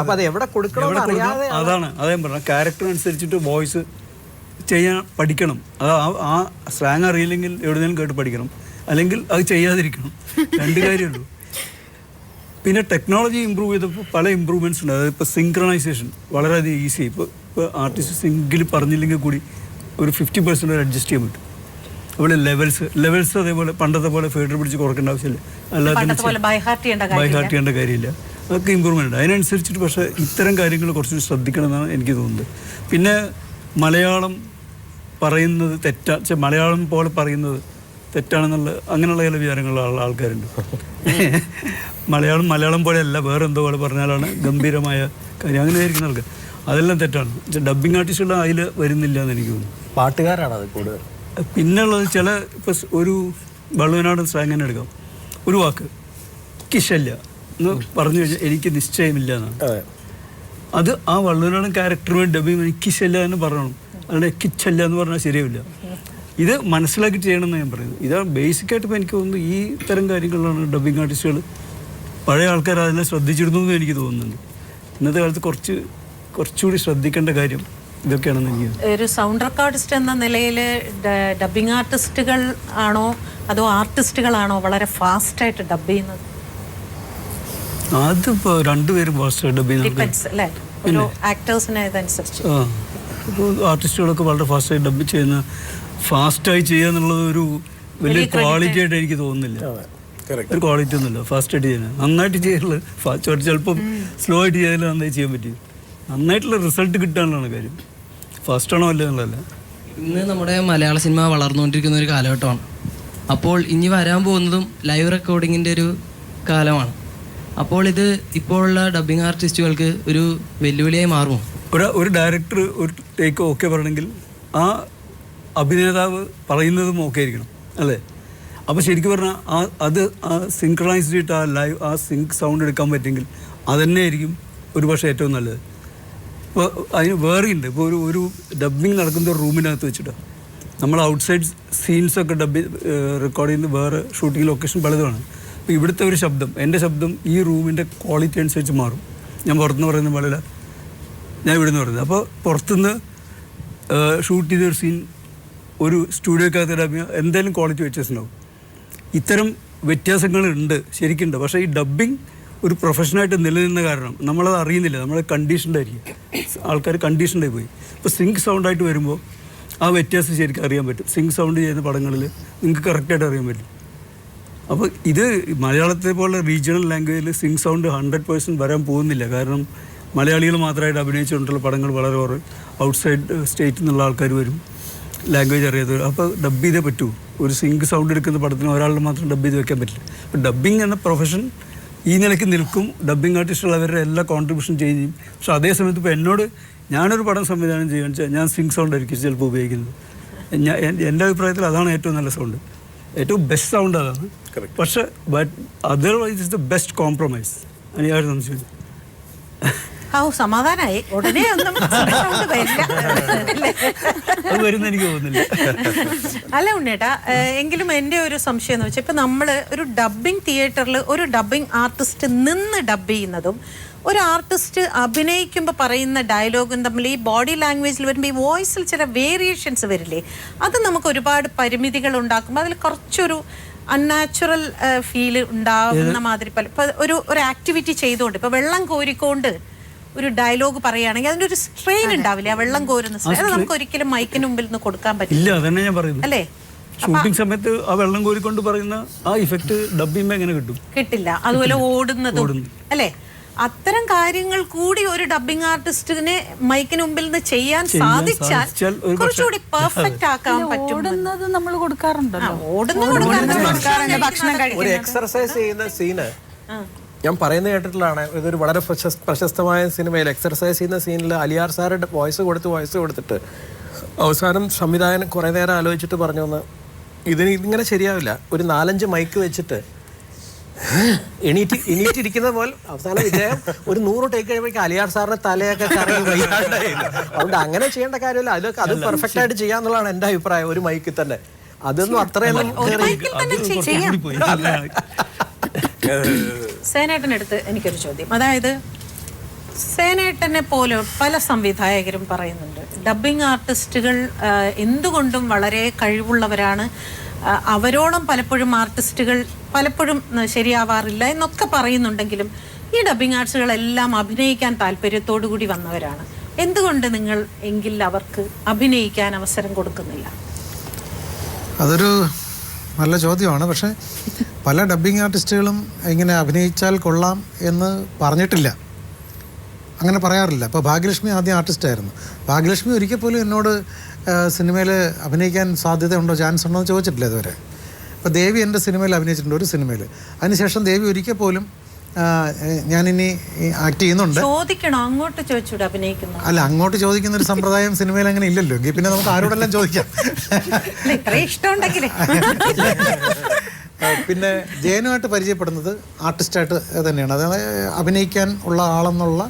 [SPEAKER 4] അപ്പൊ അത് എവിടെ കൊടുക്കണം അറിയാതെ.
[SPEAKER 7] അതാണ് പറഞ്ഞ ക്യാരക്ടർ അനുസരിച്ചിട്ട് വോയിസ് ചെയ്യാൻ പഠിക്കണം. അത് ആ സ്ലാങ് അറിയില്ലെങ്കിൽ എവിടെയെങ്കിലും കേട്ട് പഠിക്കണം, അല്ലെങ്കിൽ അത് ചെയ്യാതിരിക്കണം. രണ്ട് കാര്യമുള്ളൂ. പിന്നെ ടെക്നോളജി ഇമ്പ്രൂവ് ചെയ്തപ്പോൾ പല ഇമ്പ്രൂവ്മെൻറ്റ്സ് ഉണ്ട്. അതായത് ഇപ്പോൾ സിങ്ക്രണൈസേഷൻ വളരെയധികം ഈസി. ഇപ്പോൾ ആർട്ടിസ്റ്റ് സിംഗിൾ പറഞ്ഞില്ലെങ്കിൽ കൂടി ഒരു 50% അഡ്ജസ്റ്റ് ചെയ്യാൻ പറ്റും. അതുപോലെ ലെവൽസ് അതേപോലെ പണ്ടത്തെ പോലെ ഫേഡർ പിടിച്ച് കുറക്കേണ്ട ആവശ്യമില്ല, അല്ലാതെ ബൈ ഹാർട്ട് ചെയ്യേണ്ട കാര്യമില്ല. അതൊക്കെ ഇമ്പ്രൂവ്മെൻ്റ് ഉണ്ട്. അതിനനുസരിച്ചിട്ട് പക്ഷേ ഇത്തരം കാര്യങ്ങൾ കുറച്ച് ശ്രദ്ധിക്കണം എന്നാണ് എനിക്ക് തോന്നുന്നത്. പിന്നെ മലയാളം പറയുന്നത് മലയാളം പോലെ പറയുന്നത് തെറ്റാണെന്നുള്ള അങ്ങനെയുള്ള ചില വിചാരങ്ങളുള്ള ആൾക്കാരുണ്ട്. മലയാളം പോലെയല്ല, വേറെ എന്തോ പോലെ പറഞ്ഞാലാണ് ഗംഭീരമായ കാര്യം, അങ്ങനെ ആയിരിക്കുന്ന ആൾക്കാർ. അതെല്ലാം തെറ്റാണ്. ഡബ്ബിങ് ആർട്ടിസ്റ്റുകൾ അതിൽ വരുന്നില്ല എന്ന് എനിക്ക് തോന്നുന്നു.
[SPEAKER 4] പാട്ടുകാരാണ് അത് കൂടുതൽ.
[SPEAKER 7] പിന്നുള്ളത് ചില ഇപ്പോൾ ഒരു വള്ളുവനാടൻ സ്ലാങ് തന്നെ എടുക്കാം. ഒരു വാക്ക് കിഷല്ല എന്ന് പറഞ്ഞു കഴിഞ്ഞാൽ എനിക്ക് നിശ്ചയമില്ല എന്നാണ്. അത് ആ വള്ളുവനാടൻ ക്യാരക്ടറിന് ഡബ്ബിങ് കിഷല്ല എന്ന് പറയണം, അല്ലാതെ കിച്ചല്ല എന്ന് പറഞ്ഞാൽ ശരിയാവില്ല. ഇത് മനസ്സിലാക്കി ചെയ്യണമെന്ന് ഞാൻ പറയുന്നത്. ഇതാണ് ബേസിക്കായിട്ട്. ഇപ്പോൾ എനിക്ക് തോന്നുന്നു ഈ ഇത്തരം കാര്യങ്ങളിലാണ് ഡബ്ബിങ് ആർട്ടിസ്റ്റുകൾ പഴയ ആൾക്കാർ അതെല്ലാം ശ്രദ്ധിച്ചിരുന്നു എന്ന് എനിക്ക് തോന്നുന്നുണ്ട്. ഇന്നത്തെ കാലത്ത് കുറച്ചുകൂടി ശ്രദ്ധിക്കേണ്ട കാര്യം ഇതൊക്കെയാണെന്ന് എനിക്ക്.
[SPEAKER 1] ഒരു സൗണ്ട് റെക്കോർഡിസ്റ്റ് എന്ന നിലയിൽ ഡബ്ബിങ് ആർട്ടിസ്റ്റുകൾ ആണോ അതോ ആർട്ടിസ്റ്റുകളാണോ വളരെ ഫാസ്റ്റായിട്ട് ഡബ് ചെയ്യുന്നത്?
[SPEAKER 7] അതിപ്പോൾ രണ്ടുപേരും ഫാസ്റ്റ് ഡബ്
[SPEAKER 1] ചെയ്യുന്നത്.
[SPEAKER 7] ഇപ്പോൾ ആർട്ടിസ്റ്റുകളൊക്കെ വളരെ ഫാസ്റ്റായി ഡബ് ചെയ്യുന്ന ഫാസ്റ്റായി ചെയ്യുക എന്നുള്ളത് ഒരു വലിയ ക്വാളിറ്റി ആയിട്ട് എനിക്ക് തോന്നുന്നില്ല. ഒരു ക്വാളിറ്റി ഒന്നുമില്ല ഫാസ്റ്റായിട്ട് ചെയ്യുന്നത്. നന്നായിട്ട് ചെയ്യുള്ളത് ചിലപ്പം സ്ലോ ആയിട്ട് ചെയ്താലും നന്നായി ചെയ്യാൻ പറ്റും. നന്നായിട്ടുള്ള റിസൾട്ട് കിട്ടാനുള്ളതാണ് കാര്യം. ഫാസ്റ്റാണോ അല്ല എന്നുള്ളതല്ല.
[SPEAKER 8] ഇന്ന് നമ്മുടെ മലയാള സിനിമ വളർന്നുകൊണ്ടിരിക്കുന്ന ഒരു കാലഘട്ടമാണ്. അപ്പോൾ ഇനി വരാൻ പോകുന്നതും ലൈവ് റെക്കോർഡിങ്ങിൻ്റെ ഒരു കാലമാണ്. അപ്പോൾ ഇത് ഇപ്പോഴുള്ള ഡബ്ബിംഗ് ആർട്ടിസ്റ്റുകൾക്ക് ഒരു വെല്ലുവിളിയായി മാറുമോ?
[SPEAKER 7] ഒരു ഡയറക്ടർ ഒരു ടേക്ക് ഓക്കെ പറയണമെങ്കിൽ ആ അഭിനേതാവ് പറയുന്നതും ഓക്കെ ആയിരിക്കണം, അല്ലേ? അപ്പോൾ ശരിക്കും പറഞ്ഞാൽ ആ സിങ്ക്രണൈസ്ഡ് ആയിട്ട് ആ സിങ്ക് സൗണ്ട് എടുക്കാൻ പറ്റുമെങ്കിൽ അതുതന്നെ ആയിരിക്കും ഒരു പക്ഷേ ഏറ്റവും നല്ലത്. ഇപ്പോൾ അതിന് വേറെയുണ്ട്. ഇപ്പോൾ ഒരു ഡബ്ബിങ് നടക്കുന്ന ഒരു റൂമിനകത്ത് വെച്ചിട്ടാണ് നമ്മൾ ഔട്ട്സൈഡ് സീൻസൊക്കെ റെക്കോർഡ് ചെയ്യുന്നത്. വേറെ ഷൂട്ടിംഗ് ലൊക്കേഷൻ പലതുമാണ്. അപ്പോൾ ഇവിടുത്തെ ഒരു ശബ്ദം, എൻ്റെ ശബ്ദം ഈ റൂമിൻ്റെ ക്വാളിറ്റി അനുസരിച്ച് മാറും. ഞാൻ പുറത്തുനിന്ന് പറയുന്ന പോലെയല്ല ഞാൻ ഇവിടുന്ന് പറയുന്നത്. അപ്പോൾ പുറത്തുനിന്ന് ഷൂട്ട് ചെയ്തൊരു സീൻ ഒരു സ്റ്റുഡിയോക്കകത്ത് ഡബ്ബിങ് എന്തായാലും ക്വാളിറ്റി വ്യത്യാസമുണ്ടാവും. ഇത്തരം വ്യത്യാസങ്ങളുണ്ട്, ശരിക്കുണ്ട്. പക്ഷേ ഈ ഡബ്ബിങ് ഒരു പ്രൊഫഷനായിട്ട് നിലനിന്ന കാരണം നമ്മളത് അറിയുന്നില്ല. നമ്മൾ കണ്ടീഷൻഡായിരിക്കും, ആൾക്കാർ കണ്ടീഷൻഡായി പോയി. ഇപ്പോൾ സിങ്ക് സൗണ്ടായിട്ട് വരുമ്പോൾ ആ വ്യത്യാസം ശരിക്കും അറിയാൻ പറ്റും. സിങ്ക് സൗണ്ട് ചെയ്യുന്ന പടങ്ങളിൽ നിങ്ങൾക്ക് കറക്റ്റായിട്ട് അറിയാൻ പറ്റും. അപ്പോൾ ഇത് മലയാളത്തെ പോലെ റീജിയണൽ ലാംഗ്വേജിൽ സിങ്ക് സൗണ്ട് 100% വരാൻ പോകുന്നില്ല. കാരണം മലയാളികൾ മാത്രമായിട്ട് അഭിനയിച്ചുകൊണ്ടുള്ള പടങ്ങൾ വളരെ കുറവ്. ഔട്ട്സൈഡ് സ്റ്റേറ്റിൽ നിന്നുള്ള ആൾക്കാർ വരും, ലാംഗ്വേജ് അറിയാത്തവർ. അപ്പോൾ ഡബ് ചെയ്തേ പറ്റൂ. ഒരു സിങ്ക് സൗണ്ട് എടുക്കുന്ന പടത്തിന് ഒരാളുടെ മാത്രം ഡബ് ചെയ്ത് വെക്കാൻ പറ്റില്ല. അപ്പോൾ ഡബ്ബിങ് എന്ന പ്രൊഫഷൻ ഈ നിലയ്ക്ക് നിൽക്കും. ഡബ്ബിങ് ആർട്ടിസ്റ്റുകൾ അവരുടെ എല്ലാ കോൺട്രിബ്യൂഷൻ ചെയ്യും. പക്ഷെ അതേ സമയത്ത് ഇപ്പോൾ എന്നോട് ഞാനൊരു പടം സംവിധാനം ചെയ്യാന്ന് വെച്ചാൽ ഞാൻ സിങ്ക് സൗണ്ട് ആയിരിക്കും ചിലപ്പോൾ ഉപയോഗിക്കുന്നത്. എൻ്റെ അഭിപ്രായത്തിൽ അതാണ് ഏറ്റവും നല്ല സൗണ്ട്, ഏറ്റവും ബെസ്റ്റ് സൗണ്ട് അതാണ്. പക്ഷെ but otherwise is the best compromise. അതിന് യാതൊരു സംശയം.
[SPEAKER 1] സമാധാനായി. ഉടനെ ഒന്നും
[SPEAKER 7] വരുന്ന എനിക്ക് തോന്നുന്നില്ല.
[SPEAKER 1] അല്ല ഉണ്ണേട്ടാ, എങ്കിലും എൻ്റെ ഒരു സംശയം എന്ന് വെച്ചാൽ ഇപ്പം നമ്മൾ ഒരു ഡബ്ബിംഗ് തിയേറ്ററിൽ ഒരു ഡബ്ബിംഗ് ആർട്ടിസ്റ്റ് നിന്ന് ഡബ് ചെയ്യുന്നതും ഒരു ആർട്ടിസ്റ്റ് അഭിനയിക്കുമ്പോൾ പറയുന്ന ഡയലോഗും തമ്മിൽ ഈ ബോഡി ലാംഗ്വേജിൽ വരുമ്പോൾ ഈ വോയിസിൽ ചില വേരിയേഷൻസ് വരില്ലേ? അത് നമുക്ക് ഒരുപാട് പരിമിതികൾ ഉണ്ടാക്കുമ്പോൾ അതിൽ കുറച്ചൊരു അൺനാച്ചുറൽ ഫീല് ഉണ്ടാകുന്ന മാതിരി ഒരു ആക്ടിവിറ്റി ചെയ്തുകൊണ്ട് ഇപ്പോൾ വെള്ളം കോരിക്കൊണ്ട് ഒരു ഡയലോഗ് പറയുകയാണെങ്കിൽ അതിൻ്റെ ഒരു സ്ട്രെയിൻ ഉണ്ടാവില്ലേ? ആ വെള്ളം കോരുന്ന സ്ട്രെയിൻ അത് നമുക്ക് ഒരിക്കലും മൈക്കിന് മുമ്പിൽ നിന്ന് കൊടുക്കാൻ പറ്റില്ല.
[SPEAKER 7] അതന്നെ ഞാൻ പറയുന്നത്.
[SPEAKER 1] അല്ലേ?
[SPEAKER 7] ഷൂട്ടിംഗ് സമയത്ത് ആ വെള്ളം കോരിക്കൊണ്ട് പറയുന്ന ആ ഇഫക്റ്റ് ഡബ്ബിംഗ് എങ്ങനെ കിട്ടില്ല.
[SPEAKER 1] അതുപോലെ ഓടുന്നതും അല്ലേ? അത്തരം കാര്യങ്ങൾ കൂടി ഒരു ഡബ്ബിംഗ് ആർട്ടിസ്റ്റിനെ മൈക്കിന് മുമ്പിൽ നിന്ന് ചെയ്യാൻ സാധിച്ചാൽ കുറച്ചുകൂടി പെർഫെക്റ്റ് ആക്കാൻ പറ്റും.
[SPEAKER 5] ഓടുന്നത് നമ്മൾ കൊടുക്കാറുണ്ടല്ലോ.
[SPEAKER 4] ഒരു എക്സർസൈസ് ചെയ്യുന്ന സീന് ഞാൻ പറയുന്നത് കേട്ടിട്ടുള്ളതാണ്. ഇതൊരു വളരെ പ്രശസ്തമായ സിനിമയിൽ എക്സർസൈസ് ചെയ്യുന്ന സീനിൽ അലിയാർ സാറുടെ വോയിസ് കൊടുത്തിട്ട് അവസാനം സംവിധായകൻ കുറേ നേരം ആലോചിച്ചിട്ട് പറഞ്ഞു ഇതിങ്ങനെ ശരിയാവില്ല, ഒരു 4-5 മൈക്ക് വെച്ചിട്ട് എണീറ്റിരിക്കുന്ന പോലെ അവസാനം ഇദ്ദേഹം ഒരു 100 ടേക്ക് കഴിയുമ്പോഴേക്കും അലിയാർ സാറിന്റെ തലയൊക്കെ കറങ്ങി വയ്യാണ്ടായിരുന്നു. അതുകൊണ്ട് അങ്ങനെ ചെയ്യേണ്ട കാര്യമില്ല. അതൊക്കെ അത് പെർഫെക്റ്റ് ആയിട്ട് ചെയ്യാന്നുള്ളതാണ് എൻ്റെ അഭിപ്രായം. ഒരു മൈക്കിൽ തന്നെ അതൊന്നും അത്രയൊന്നും
[SPEAKER 1] സേനേട്ടനടുത്ത് എനിക്കൊരു ചോദ്യം. അതായത് സേനേട്ടനെ പോലെ പല സംവിധായകരും പറയുന്നുണ്ട് ഡബ്ബിംഗ് ആർട്ടിസ്റ്റുകൾ എന്തുകൊണ്ടും വളരെ കഴിവുള്ളവരാണ്, അവരോളം പലപ്പോഴും ആർട്ടിസ്റ്റുകൾ പലപ്പോഴും ശരിയാവാറില്ല എന്നൊക്കെ പറയുന്നുണ്ടെങ്കിലും ഈ ഡബ്ബിംഗ് ആർട്ടിസ്റ്റുകളെല്ലാം അഭിനയിക്കാൻ താല്പര്യത്തോടു കൂടി വന്നവരാണ്. എന്തുകൊണ്ട് നിങ്ങൾ എങ്കിൽ അവർക്ക് അഭിനയിക്കാൻ അവസരം കൊടുക്കുന്നില്ല?
[SPEAKER 3] അതൊരു നല്ല ചോദ്യമാണ്. പക്ഷേ പല ഡബ്ബിംഗ് ആർട്ടിസ്റ്റുകളും ഇങ്ങനെ അഭിനയിച്ചാൽ കൊള്ളാം എന്ന് പറഞ്ഞിട്ടില്ല, അങ്ങനെ പറയാറില്ല. ഇപ്പോൾ ഭാഗ്യലക്ഷ്മി ആദ്യം ആർട്ടിസ്റ്റായിരുന്നു. ഭാഗ്യലക്ഷ്മി ഒരിക്കൽ പോലും എന്നോട് സിനിമയിൽ അഭിനയിക്കാൻ സാധ്യതയുണ്ടോ, ചാൻസ് ഉണ്ടോ എന്ന് ചോദിച്ചിട്ടില്ല ഇതുവരെ. ഇപ്പോൾ ദേവി എൻ്റെ സിനിമയിൽ അഭിനയിച്ചിട്ടുണ്ട്, ഒരു സിനിമയിൽ. അതിനുശേഷം ദേവി ഒരിക്കൽ പോലും ഞാനിനി ആക്ട് ചെയ്യുന്നുണ്ട്.
[SPEAKER 1] ചോദിക്കണോ, അങ്ങോട്ട് ചോദിച്ചൂടെ അഭിനയിക്കുന്നു?
[SPEAKER 3] അല്ല, അങ്ങോട്ട് ചോദിക്കുന്ന ഒരു സമ്പ്രദായം സിനിമയിൽ അങ്ങനെ ഇല്ലല്ലോ. എങ്കിൽ പിന്നെ നമുക്ക് ആരോടെല്ലാം ചോദിക്കാം.
[SPEAKER 1] ഇഷ്ടമുണ്ടെങ്കിലേ.
[SPEAKER 3] പിന്നെ ജയനുമായിട്ട് പരിചയപ്പെടുന്നത് ആർട്ടിസ്റ്റായിട്ട് തന്നെയാണ്, അതായത് അഭിനയിക്കാൻ ഉള്ള ആളെന്നുള്ള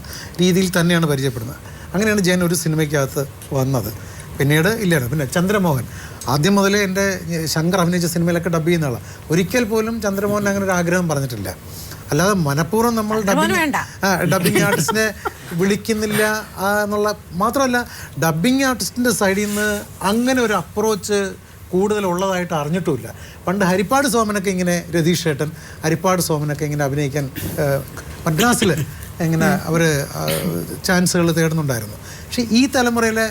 [SPEAKER 3] രീതിയിൽ തന്നെയാണ് പരിചയപ്പെടുന്നത്. അങ്ങനെയാണ് ജയൻ ഒരു സിനിമയ്ക്കകത്ത് വന്നത്. പിന്നീട് ഇല്ലായിരുന്നു. പിന്നെ ചന്ദ്രമോഹൻ ആദ്യം മുതലേ എൻ്റെ ശങ്കർ അഭിനയിച്ച സിനിമയിലൊക്കെ ഡബ് ചെയ്യുന്ന ആളാണ്. ഒരിക്കൽ പോലും ചന്ദ്രമോഹൻ അങ്ങനെ ഒരു ആഗ്രഹം പറഞ്ഞിട്ടില്ല. അല്ലാതെ മനഃപൂർവ്വം നമ്മൾ ഡബ്ബിംഗ് ആർട്ടിസ്റ്റിനെ വിളിക്കുന്നില്ല എന്നുള്ള മാത്രമല്ല, ഡബ്ബിംഗ് ആർട്ടിസ്റ്റിൻ്റെ സൈഡിൽ നിന്ന് അങ്ങനെ ഒരു അപ്രോച്ച് കൂടുതലുള്ളതായിട്ട് അറിഞ്ഞിട്ടുമില്ല. പണ്ട് ഹരിപ്പാട് സോമനൊക്കെ ഇങ്ങനെ, രതീഷ് ഏട്ടൻ ഹരിപ്പാട് സോമനൊക്കെ ഇങ്ങനെ അഭിനയിക്കാൻ മദ്രാസിൽ ഇങ്ങനെ അവർ ചാൻസുകൾ തേടുന്നുണ്ടായിരുന്നു. പക്ഷേ ഈ തലമുറയിലെ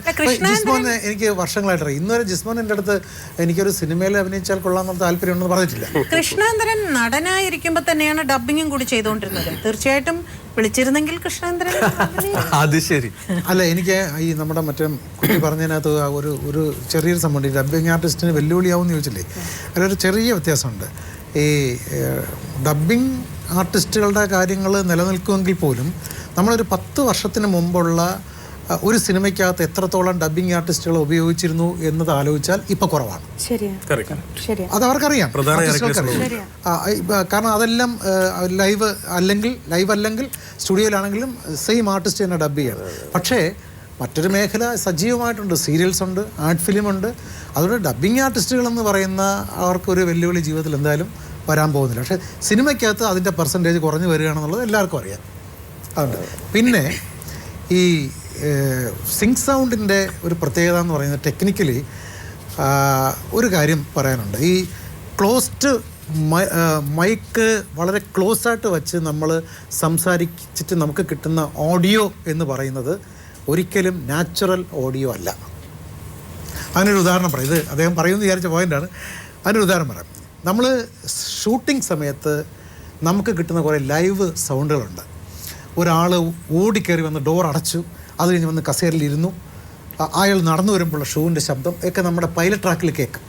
[SPEAKER 3] ജിസ്മോൻ എനിക്ക് വർഷങ്ങളായിട്ടറിയാം. ഇന്നുവരെ ജിസ്മോൻ എൻ്റെ അടുത്ത് എനിക്കൊരു സിനിമയിൽ അഭിനയിച്ചാൽ കൊള്ളാമെന്നുള്ള താല്പര്യമുണ്ടെന്ന് പറഞ്ഞിട്ടില്ല.
[SPEAKER 1] കൃഷ്ണേന്ദ്രൻ നടനായിരിക്കുമ്പോൾ തന്നെയാണ് ഡബ്ബിങ്ങും കൂടി ചെയ്തുകൊണ്ടിരുന്നത്. തീർച്ചയായിട്ടും വിളിച്ചിരുന്നെങ്കിൽ കൃഷ്ണേന്ദ്രൻ.
[SPEAKER 4] അത് ശരി.
[SPEAKER 3] അല്ല, എനിക്ക് ഈ നമ്മുടെ മറ്റേ കുട്ടി പറഞ്ഞതിനകത്ത് ഒരു ചെറിയൊരു സംഭവം, ഈ ഡബ്ബിംഗ് ആർട്ടിസ്റ്റിന് വെല്ലുവിളിയാവുമെന്ന് ചോദിച്ചില്ലേ, അതിലൊരു ചെറിയ വ്യത്യാസമുണ്ട്. ഈ ഡബ്ബിംഗ് ആർട്ടിസ്റ്റുകളുടെ കാര്യങ്ങൾ നിലനിൽക്കുമെങ്കിൽ പോലും നമ്മളൊരു 10 വർഷത്തിന് മുമ്പുള്ള ഒരു സിനിമയ്ക്കകത്ത് എത്രത്തോളം ഡബ്ബിംഗ് ആർട്ടിസ്റ്റുകൾ ഉപയോഗിച്ചിരുന്നു എന്നത് ആലോചിച്ചാൽ ഇപ്പോൾ കുറവാണ്. അത് അവർക്കറിയാം, കാരണം അതെല്ലാം ലൈവ് അല്ലെങ്കിൽ സ്റ്റുഡിയോയിലാണെങ്കിലും സെയിം ആർട്ടിസ്റ്റ് തന്നെ ഡബ് ചെയ്യണം. പക്ഷേ മറ്റൊരു മേഖല സജീവമായിട്ടുണ്ട്, സീരിയൽസ് ഉണ്ട്, ആർട്ട് ഫിലിമുണ്ട്. അതുകൊണ്ട് ഡബ്ബിംഗ് ആർട്ടിസ്റ്റുകളെന്ന് പറയുന്ന അവർക്കൊരു വെല്ലുവിളി ജീവിതത്തിൽ എന്തായാലും വരാൻ പോകുന്നില്ല. പക്ഷേ സിനിമയ്ക്കകത്ത് അതിൻ്റെ പെർസെൻറ്റേജ് കുറഞ്ഞു വരികയാണെന്നുള്ളത് എല്ലാവർക്കും അറിയാം. അതുകൊണ്ട് പിന്നെ ഈ സിങ്ക് സൗണ്ടിൻ്റെ ഒരു പ്രത്യേകത എന്ന് പറയുന്നത് ടെക്നിക്കലി ഒരു കാര്യം പറയാനുണ്ട്. ഈ ക്ലോസ്ഡ് മൈക്ക് വളരെ ക്ലോസായിട്ട് വച്ച് നമ്മൾ സംസാരിച്ചിട്ട് നമുക്ക് കിട്ടുന്ന ഓഡിയോ എന്ന് പറയുന്നത് ഒരിക്കലും നാച്ചുറൽ ഓഡിയോ അല്ല. അതിനൊരു ഉദാഹരണം പറയാം. ഇത് അദ്ദേഹം പറയുമെന്ന് വിചാരിച്ച പോയിൻ്റാണ്. അതിനൊരു ഉദാഹരണം പറയാം. നമ്മൾ ഷൂട്ടിംഗ് സമയത്ത് നമുക്ക് കിട്ടുന്ന കുറേ ലൈവ് സൗണ്ടുകളുണ്ട്. ഒരാൾ ഓടിക്കയറി വന്ന് ഡോർ അടച്ചു, അത് കഴിഞ്ഞ് വന്ന് കസേരയിലിരുന്നു, അയാൾ നടന്നു വരുമ്പോഴുള്ള ഷൂവിൻ്റെ ശബ്ദം ഒക്കെ നമ്മുടെ പൈലറ്റ് ട്രാക്കിൽ കേൾക്കും.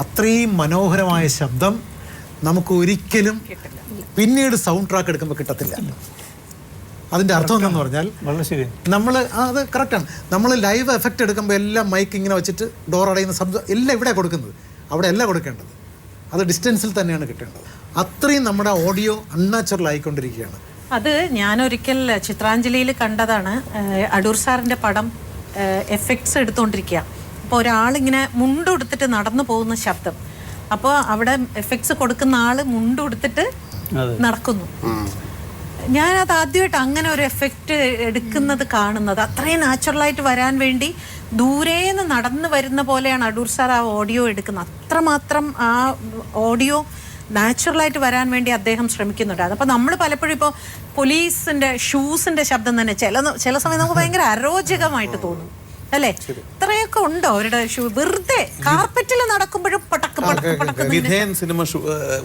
[SPEAKER 3] അത്രയും മനോഹരമായ ശബ്ദം നമുക്ക് ഒരിക്കലും പിന്നീട് സൗണ്ട് ട്രാക്ക് എടുക്കുമ്പോൾ കിട്ടത്തില്ല. അതിൻ്റെ അർത്ഥം എന്തെന്ന് പറഞ്ഞാൽ നമ്മൾ അത് കറക്റ്റാണ്. നമ്മൾ ലൈവ് എഫക്റ്റ് എടുക്കുമ്പോൾ എല്ലാം മൈക്ക് ഇങ്ങനെ വെച്ചിട്ട് ഡോർ അടയുന്ന ശബ്ദം എല്ലാം ഇവിടെ കൊടുക്കുന്നത്, അവിടെ അല്ല കൊടുക്കേണ്ടത്. അത് ഡിസ്റ്റൻസിൽ തന്നെയാണ് കിട്ടേണ്ടത്. അത്രയും നമ്മുടെ ഓഡിയോ അൺനാച്ചുറൽ ആയിക്കൊണ്ടിരിക്കുകയാണ്.
[SPEAKER 1] അത് ഞാനൊരിക്കൽ ചിത്രാഞ്ജലിയിൽ കണ്ടതാണ്. അടൂർ സാറിൻ്റെ പടം എഫക്ട്സ് എടുത്തുകൊണ്ടിരിക്കുക. അപ്പോൾ ഒരാളിങ്ങനെ മുണ്ടുടുത്തിട്ട് നടന്നു പോകുന്ന ശബ്ദം. അപ്പോൾ അവിടെ എഫക്ട്സ് കൊടുക്കുന്ന ആൾ മുണ്ടുടുത്തിട്ട് നടക്കുന്നു. ഞാനത് ആദ്യമായിട്ട് അങ്ങനെ ഒരു എഫക്റ്റ് എടുക്കുന്നത് കാണുന്നത്. അത്രയും നാച്ചുറലായിട്ട് വരാൻ വേണ്ടി ദൂരേന്ന് നടന്നു വരുന്ന പോലെയാണ് അടൂർ സാർ ആ ഓഡിയോ എടുക്കുന്നത്. അത്രമാത്രം ആ ഓഡിയോ നാച്ചുറലായിട്ട് വരാൻ വേണ്ടി അദ്ദേഹം ശ്രമിക്കുന്നുണ്ട്. അതപ്പോൾ നമ്മൾ പലപ്പോഴും ഇപ്പോൾ പോലീസിൻ്റെ ഷൂസിൻ്റെ ശബ്ദം തന്നെ ചില സമയം നമുക്ക് ഭയങ്കര അരോചകമായിട്ട് തോന്നും, അല്ലേ? ഇത്രയൊക്കെ ഉണ്ടോ അവരുടെ ഷൂ? വെറുതെ കാർപ്പറ്റിൽ നടക്കുമ്പോഴും
[SPEAKER 2] വിധേയൻ സിനിമ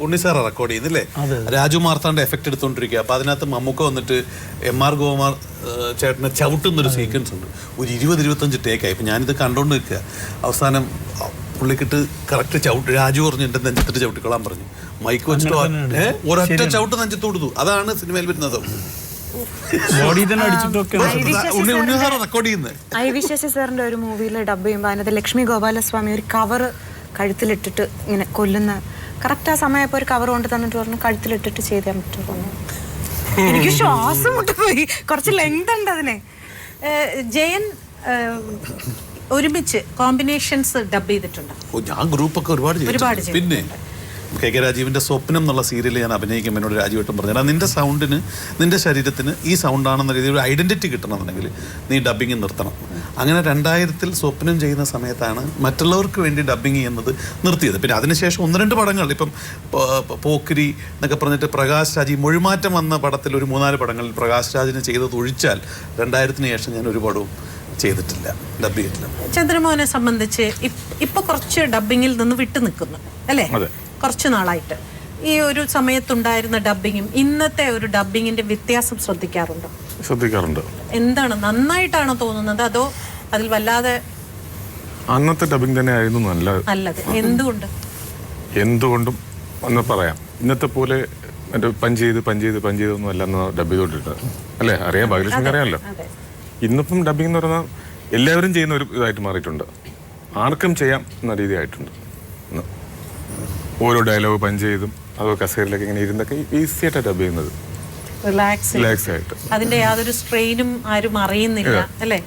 [SPEAKER 2] ഉണ്ണിസാറാ റെക്കോർഡ് ചെയ്യുന്നില്ലേ, രാജു മാർത്താണ്ടെ എഫക്ട് എടുത്തോണ്ടിരിക്കുക. അപ്പൊ അതിനകത്ത് മമ്മൂക്ക വന്നിട്ട് MR ഗോകുമാർ ചേട്ടനെ ചവിട്ടുന്നൊരു സീക്വൻസ് ഉണ്ട്. ഒരു 20-25 ടേക്കായി. ഇപ്പൊ ഞാനിത് കണ്ടോണ്ട് നിൽക്കുക. അവസാനം പുള്ളിക്കിട്ട് കറക്റ്റ് ചവിട്ട് രാജു പറഞ്ഞു എന്റെ നെഞ്ചത്തിട്ട് ചവിട്ടിക്കൊള്ളാൻ പറഞ്ഞു. മൈക്ക് വെച്ചിട്ട് ഒരൊറ്റ ചവിട്ട് നെഞ്ചത്ത് കൊടുത്തു. അതാണ് സിനിമയിൽ വരുന്നത്.
[SPEAKER 9] ഐ.വി.ശശി സാറിന്റെ ഒരു മൂവിയിൽ ഡബ് ചെയ്യുമ്പോൾ അതിനകത്ത് ലക്ഷ്മി ഗോപാലസ്വാമി ഒരു കവർ കഴുത്തിലിട്ടിട്ട് ഇങ്ങനെ കൊല്ലുന്ന കറക്റ്റ് ആ സമയപ്പോൾ ഒരു കവർ കൊണ്ട് തന്നിട്ട് പറഞ്ഞു കഴുത്തിലിട്ടിട്ട് ചെയ്താൽ പറ്റുമോ. എനിക്ക് ശ്വാസം മുട്ടിപ്പോയി, കുറച്ച് ലെങ്ത് ഉണ്ട് അതിനെ.
[SPEAKER 1] ജയൻ ഒരുമിച്ച് കോമ്പിനേഷൻസ് ഡബ് ചെയ്തിട്ടുണ്ട്.
[SPEAKER 2] ഞാൻ ഗ്രൂപ്പൊക്കെ ഒരുപാട് ചെയ്തിട്ടുണ്ട്. പിന്നെ കെ രാജീവിൻ്റെ സ്വപ്നം എന്നുള്ള സീരിയൽ ഞാൻ അഭിനയിക്കുമ്പോൾ എന്നോട് രാജീവേട്ടൻ പറഞ്ഞാൽ നിന്റെ സൗണ്ടിന്, നിന്റെ ശരീരത്തിന് ഈ സൗണ്ടാണെന്ന രീതിയിൽ ഒരു ഐഡൻറ്റിറ്റി കിട്ടണമെന്നുണ്ടെങ്കിൽ നീ ഡബ്ബിങ് നിർത്തണം. അങ്ങനെ 2000 സ്വപ്നം ചെയ്യുന്ന സമയത്താണ് മറ്റുള്ളവർക്ക് വേണ്ടി ഡബ്ബിങ് ചെയ്യുന്നത് നിർത്തിയത്. പിന്നെ അതിനുശേഷം 1-2 പടങ്ങൾ, ഇപ്പം പോക്കിരി എന്നൊക്കെ പറഞ്ഞിട്ട് പ്രകാശ് രാജ് മൊഴിമാറ്റം വന്ന പടത്തിൽ ഒരു 3-4 പടങ്ങളിൽ പ്രകാശ് രാജിന് ചെയ്തത് ഒഴിച്ചാൽ 2000 ശേഷം ഞാൻ ഒരു പടവും ചെയ്തിട്ടില്ല, ഡബ് ചെയ്തിട്ടില്ല.
[SPEAKER 1] ചന്ദ്രമോഹനെ സംബന്ധിച്ച് ഇപ്പൊ കുറച്ച് ഡബ്ബിങ്ങിൽ നിന്ന് വിട്ടു നിൽക്കുന്നു അല്ലേ? കുറച്ച് നാളായിട്ട് ഈ ഒരു സമയത്തുണ്ടായിരുന്ന ഡബ്ബിങ്ങും ഇന്നത്തെ ഒരു ഡബ്ബിങ്ങിന്റെ വ്യത്യാസം ശ്രദ്ധിക്കാറുണ്ടോ?
[SPEAKER 10] ശ്രദ്ധിക്കാറുണ്ട്.
[SPEAKER 1] എന്താണ്, നന്നായിട്ടാണോ തോന്നുന്നത് അതോ അതിൽ വല്ലാതെ?
[SPEAKER 10] അന്നത്തെ ഡബ്ബിങ് തന്നെ ആയിരുന്നു നല്ലത്. എന്തുകൊണ്ടും ഒന്ന് പറയാം. ഇന്നത്തെ പോലെ മറ്റേ പഞ്ച് ചെയ്തൊന്നും അല്ല അന്ന് ഡബ് ചെയ്തോണ്ടിരുന്നത് അല്ലേ? അറിയാം, ഭാഗ്യലക്ഷ്മിക്ക് അറിയാമല്ലോ. ഇന്നിപ്പം ഡബ്ബിംഗ് എന്ന് പറഞ്ഞാൽ എല്ലാവരും ചെയ്യുന്ന ഒരു ഇതായിട്ട് മാറിയിട്ടുണ്ട്. ആർക്കും ചെയ്യാം എന്ന രീതി ആയിട്ടുണ്ട്. ഓരോ ഡയലോഗ് പഞ്ച് ചെയ്തും അതോ കസേരയിലൊക്കെ ഇങ്ങനെ ഇരുന്നൊക്കെ ഈസി ആയിട്ടാണ് ഡബ് ചെയ്യുന്നത്. റിലാക്സ് ആയിട്ട്.
[SPEAKER 1] അതിന്റെ യാതൊരു സ്ട്രെയിനും ആരും അറിയുന്നില്ല അല്ലേ?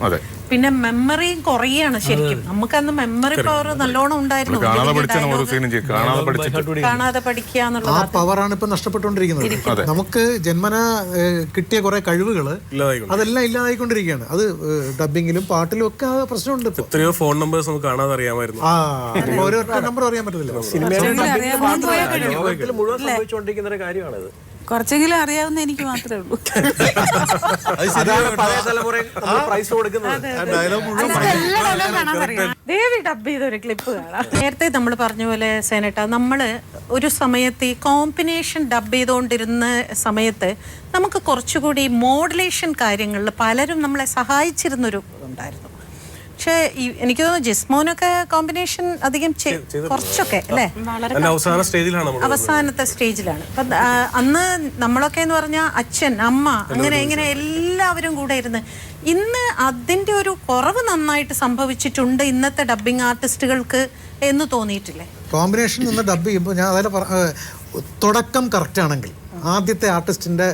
[SPEAKER 1] പിന്നെ മെമ്മറിയും കുറയാണ് ശരിക്കും. നമുക്കന്ന് മെമ്മറി പവർ നല്ലോണം ഉണ്ടായിരുന്നു. കാണാതെ പഠിക്കുക എന്നുള്ളത്
[SPEAKER 3] ആ പവറാണ് ഇപ്പൊ നഷ്ടപ്പെട്ടുകൊണ്ടിരിക്കുന്നത്. നമുക്ക് ജന്മന കിട്ടിയ കുറെ കഴിവുകള് അതെല്ലാം ഇല്ലാതായിക്കൊണ്ടിരിക്കുകയാണ്. അത് ഡബിങ്ങിലും പാട്ടിലും ഒക്കെ പ്രശ്നമുണ്ട്.
[SPEAKER 6] എത്രയോ ഫോൺ നമ്പേഴ്സ് നമുക്ക് കാണാതെ അറിയാമായിരുന്നു.
[SPEAKER 3] ഓരോരുത്തർ നമ്പർ അറിയാൻ പറ്റത്തില്ല.
[SPEAKER 4] മുഴുവൻ സംഭവിച്ചുകൊണ്ടിരിക്കുന്ന ഒരു കാര്യമാണത്.
[SPEAKER 5] കുറച്ചെങ്കിലും അറിയാവുന്ന എനിക്ക് മാത്രമേ ഉള്ളൂ.
[SPEAKER 1] നേരത്തെ നമ്മൾ പറഞ്ഞ പോലെ സേനട്ട, നമ്മള് ഒരു സമയത്ത് ഈ കോമ്പിനേഷൻ ഡബ് ചെയ്തുകൊണ്ടിരുന്ന സമയത്ത് നമുക്ക് കുറച്ചുകൂടി മോഡുലേഷൻ കാര്യങ്ങളിൽ പലരും നമ്മളെ സഹായിച്ചിരുന്നൊരു ഉണ്ടായിരുന്നു. പക്ഷേ എനിക്ക് തോന്നുന്നു ജിസ്മോനൊക്കെ കോമ്പിനേഷൻ അധികം കുറച്ചൊക്കെ അല്ലേ അവസാനത്തെ സ്റ്റേജിലാണ്. അപ്പം അന്ന് നമ്മളൊക്കെ എന്ന് പറഞ്ഞാൽ അച്ഛൻ, അമ്മ, അങ്ങനെ ഇങ്ങനെ എല്ലാവരും കൂടെ ഇരുന്ന്. ഇന്ന് അതിൻ്റെ ഒരു കുറവ് നന്നായിട്ട് സംഭവിച്ചിട്ടുണ്ട് ഇന്നത്തെ ഡബ്ബിംഗ് ആർട്ടിസ്റ്റുകൾക്ക് എന്ന് തോന്നിയിട്ടില്ലേ?
[SPEAKER 3] കോമ്പിനേഷൻ നിന്ന് ഡബ് ചെയ്യുമ്പോൾ ഞാൻ അതിൽ തുടക്കം കറക്റ്റ് ആണെങ്കിൽ, ആദ്യത്തെ ആർട്ടിസ്റ്റിൻ്റെ